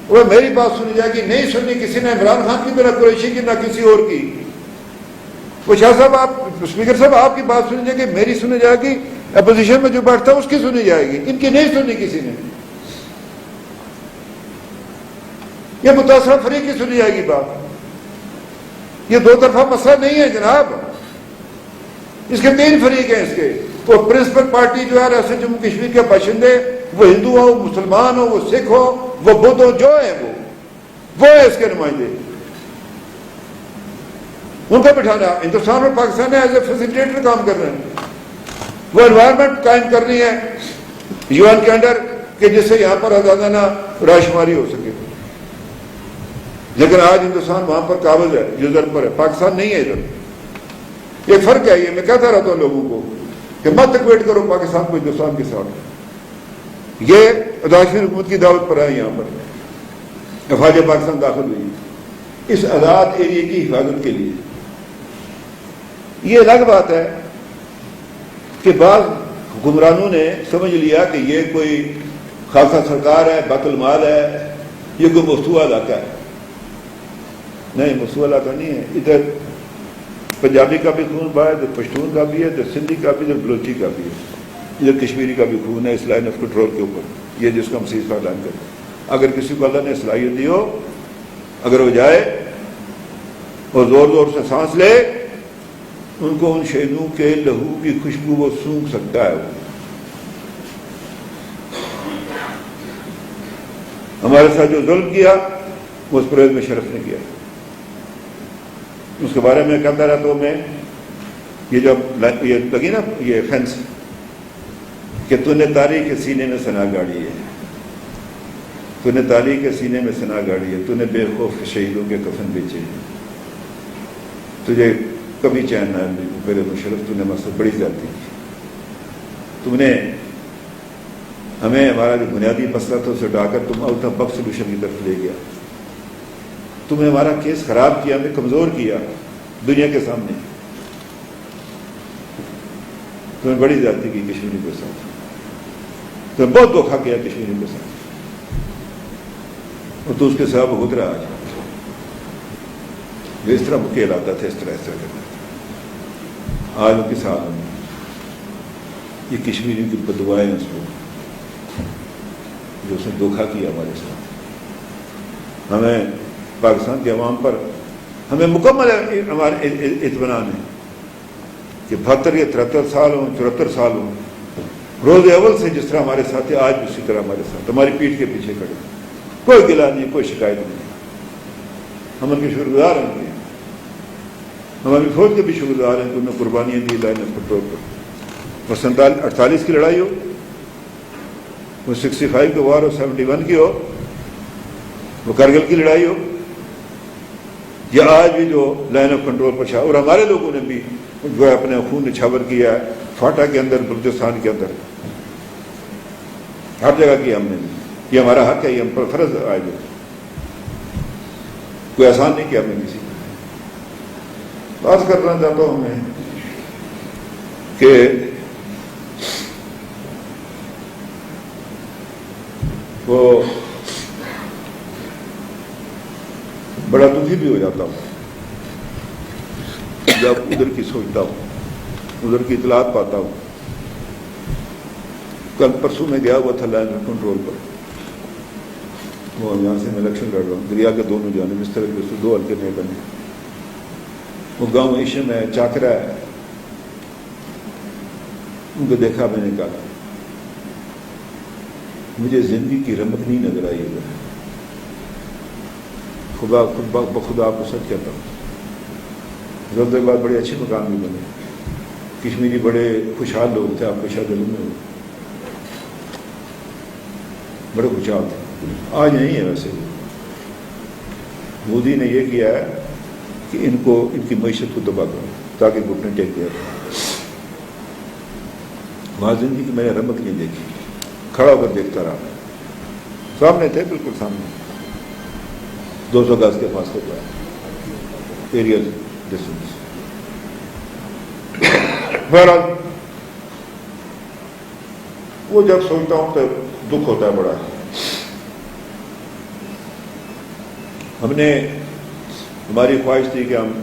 وہ میری بات سنی جائے گی، نہیں سننی کسی نے عمران خان کی طرح قریشی کی نہ کسی اور کی. وہ شاہ صاحب آپ اسپیکر صاحب آپ کی بات سنی جائے گی، میری سنی جائے گی، اپوزیشن میں جو بیٹھتا ہے اس کی سنی جائے گی، ان کی نہیں سنی کسی نے. یہ متاثرہ فریق کی سنی جائے گی بات. یہ دو طرفہ مسئلہ نہیں ہے جناب، اس کے 3 فریق ہیں. اس کے وہ پرنسپل پارٹی جو ہے ریاست جموں کشمیر کے باشندے، وہ ہندو ہو، وہ مسلمان ہو، وہ سکھ ہو، وہ بدھ ہو، جو ہیں وہ ہے اس کے نمائندے. ان کو بٹھانا، ہندوستان اور پاکستان نے ایز اے فیسیلیٹیٹر کام کر رہے ہیں. وہ انوائرمنٹ قائم کرنی ہے یو این کے انڈر کہ جس سے یہاں پر آزادانہ رائے شماری ہو سکے. لیکن آج ہندوستان وہاں پر قابض ہے، یوزر پر ہے، پاکستان نہیں ہے ادھر. ایک فرق ہے، یہ میں کہتا رہتا ہوں لوگوں کو کہ مت اکویٹ کرو پاکستان کو ہندوستان کے ساتھ. یہ اداشین حکومت کی دعوت پر ہے، یہاں پر افواج پاکستان داخل ہوئی اس آزاد ایریے کی حفاظت کے لیے. یہ الگ بات ہے کہ بعض حکمرانوں نے سمجھ لیا کہ یہ کوئی خالصہ سرکار ہے، بیت المال ہے، یہ کوئی مفتوح علاقہ ہے. نہیں، مفتوح علاقہ نہیں ہے. ادھر پنجابی کا بھی خون بہا ہے، ادھر پشتون کا بھی ہے، ادھر سندھی کا بھی، ادھر بلوچی کا بھی ہے، ادھر کشمیری کا بھی خون ہے اس لائن آف کنٹرول کے اوپر. یہ جس کو ہم سیز فائر لائن کرتے ہیں، اگر کسی کو اللہ نے صلاحیت دی ہو، اگر وہ جائے اور زور زور سے سانس لے، ان کو ان شہیدوں کے لہو کی خوشبو وہ سونگھ سکتا ہے. ہمارے ساتھ جو ظلم کیا وہ اس پرویز میں شرف نے کیا. اس کے بارے میں کہتا رہتا ہوں میں، یہ جب یہ لگی نا یہ فینس کہ تو نے تاریخ کے سینے میں سنا گاڑی ہے، تو نے تاریخ کے سینے میں سنا گاڑی ہے، تو نے بے خوف شہیدوں کے کفن بیچے، تجھے کبھی چین نہ میرے مشرف، تو نے مجھ سے بڑی زیادتی کی. تم نے ہمیں ہمارا جو بنیادی مسئلہ تھا اسے ڈا کر تم آؤٹ آف باکس سولوشن کی طرف لے گیا. تم نے ہمارا کیس خراب کیا، ہمیں کمزور کیا دنیا کے سامنے. تم نے بڑی زیادتی کی کشمیری کے ساتھ، تم نے بہت دھوکھا کیا کشمیری کے ساتھ، اور تو اس کے ساتھ بہت رہا. آج وہ اس طرح مکیل آتا تھا، اس طرح کرتا تھا. آج وہ کس حال میں، یہ کشمیری کی بدوائیں اس کو جو اس نے دھوکھا کیا ہمارے ساتھ. ہمیں پاکستان کے عوام پر ہمیں مکمل ہمارے اطمینان ہے کہ 72 یا 73 سال ہوں، 74 سال ہوں، روز اول سے جس طرح ہمارے ساتھ آج بھی اسی طرح ہمارے ساتھ ہماری پیٹھ کے پیچھے کھڑے. کوئی گلا نہیں، کوئی شکایت نہیں. ہم ان کے شکر گزار ہیں، ہماری فوج کے بھی شکر گزار ہیں کہ انہوں نے قربانیاں دی لائن آف کنٹرول پر. وہ 48 کی لڑائی ہو، وہ 65 کی وار ہو، 71 کی ہو، وہ کرگل کی لڑائی ہو، یا آج بھی جو لائن آف کنٹرول پر اور ہمارے لوگوں نے بھی جو ہے اپنے خون نچھاور کیا ہے فاٹا کے اندر، بلوچستان کے اندر، ہر جگہ کیا ہم نے. یہ ہمارا حق ہے، یہ ہم پر فرض آج ہے. کوئی احسان نہیں کیا ہم نے کسی کو. بات کرنا چاہتا ہوں میں کہ وہ بڑا دکھی بھی ہو جاتا ہوں جب ادھر کی سوچتا ہوں، ادھر کی اطلاعات پاتا ہوں. کل پرسوں میں گیا ہوا تھا لائن آف کنٹرول پر، وہ یہاں سے میں الیکشن لڑ رہا ہوں، دریا کے دونوں جانب اس طرح کے 2 حلقے نہیں بنے. وہ گاؤں ایشم ہے، چاکرا ہے، ان کو دیکھا میں نے کہا مجھے زندگی کی رمق نہیں نظر آئی ادھر. خدا بخدا آپ کو سچ کہتا ہوں، زلد کے بعد بڑے اچھے مکان بھی بنے. کشمیری بڑے خوشحال لوگ تھے، آپ کو شاید علم میں ہو، بڑے خوشحال تھے. آج نہیں ہے. ویسے مودی نے یہ کیا ہے کہ ان کی معیشت کو دبا کرو تاکہ گھٹنے ٹیک دیا. وہاں زندگی کی میں نے رمق نہیں دیکھی، کھڑا ہو کر دیکھتا رہا. سامنے تھے، بالکل سامنے. 200 گز کے فاصلے پر ہے ایریل ڈسٹینس. بہرحال وہ جب سوچتا ہوں تو دکھ ہوتا ہے بڑا. ہماری خواہش تھی کہ ہم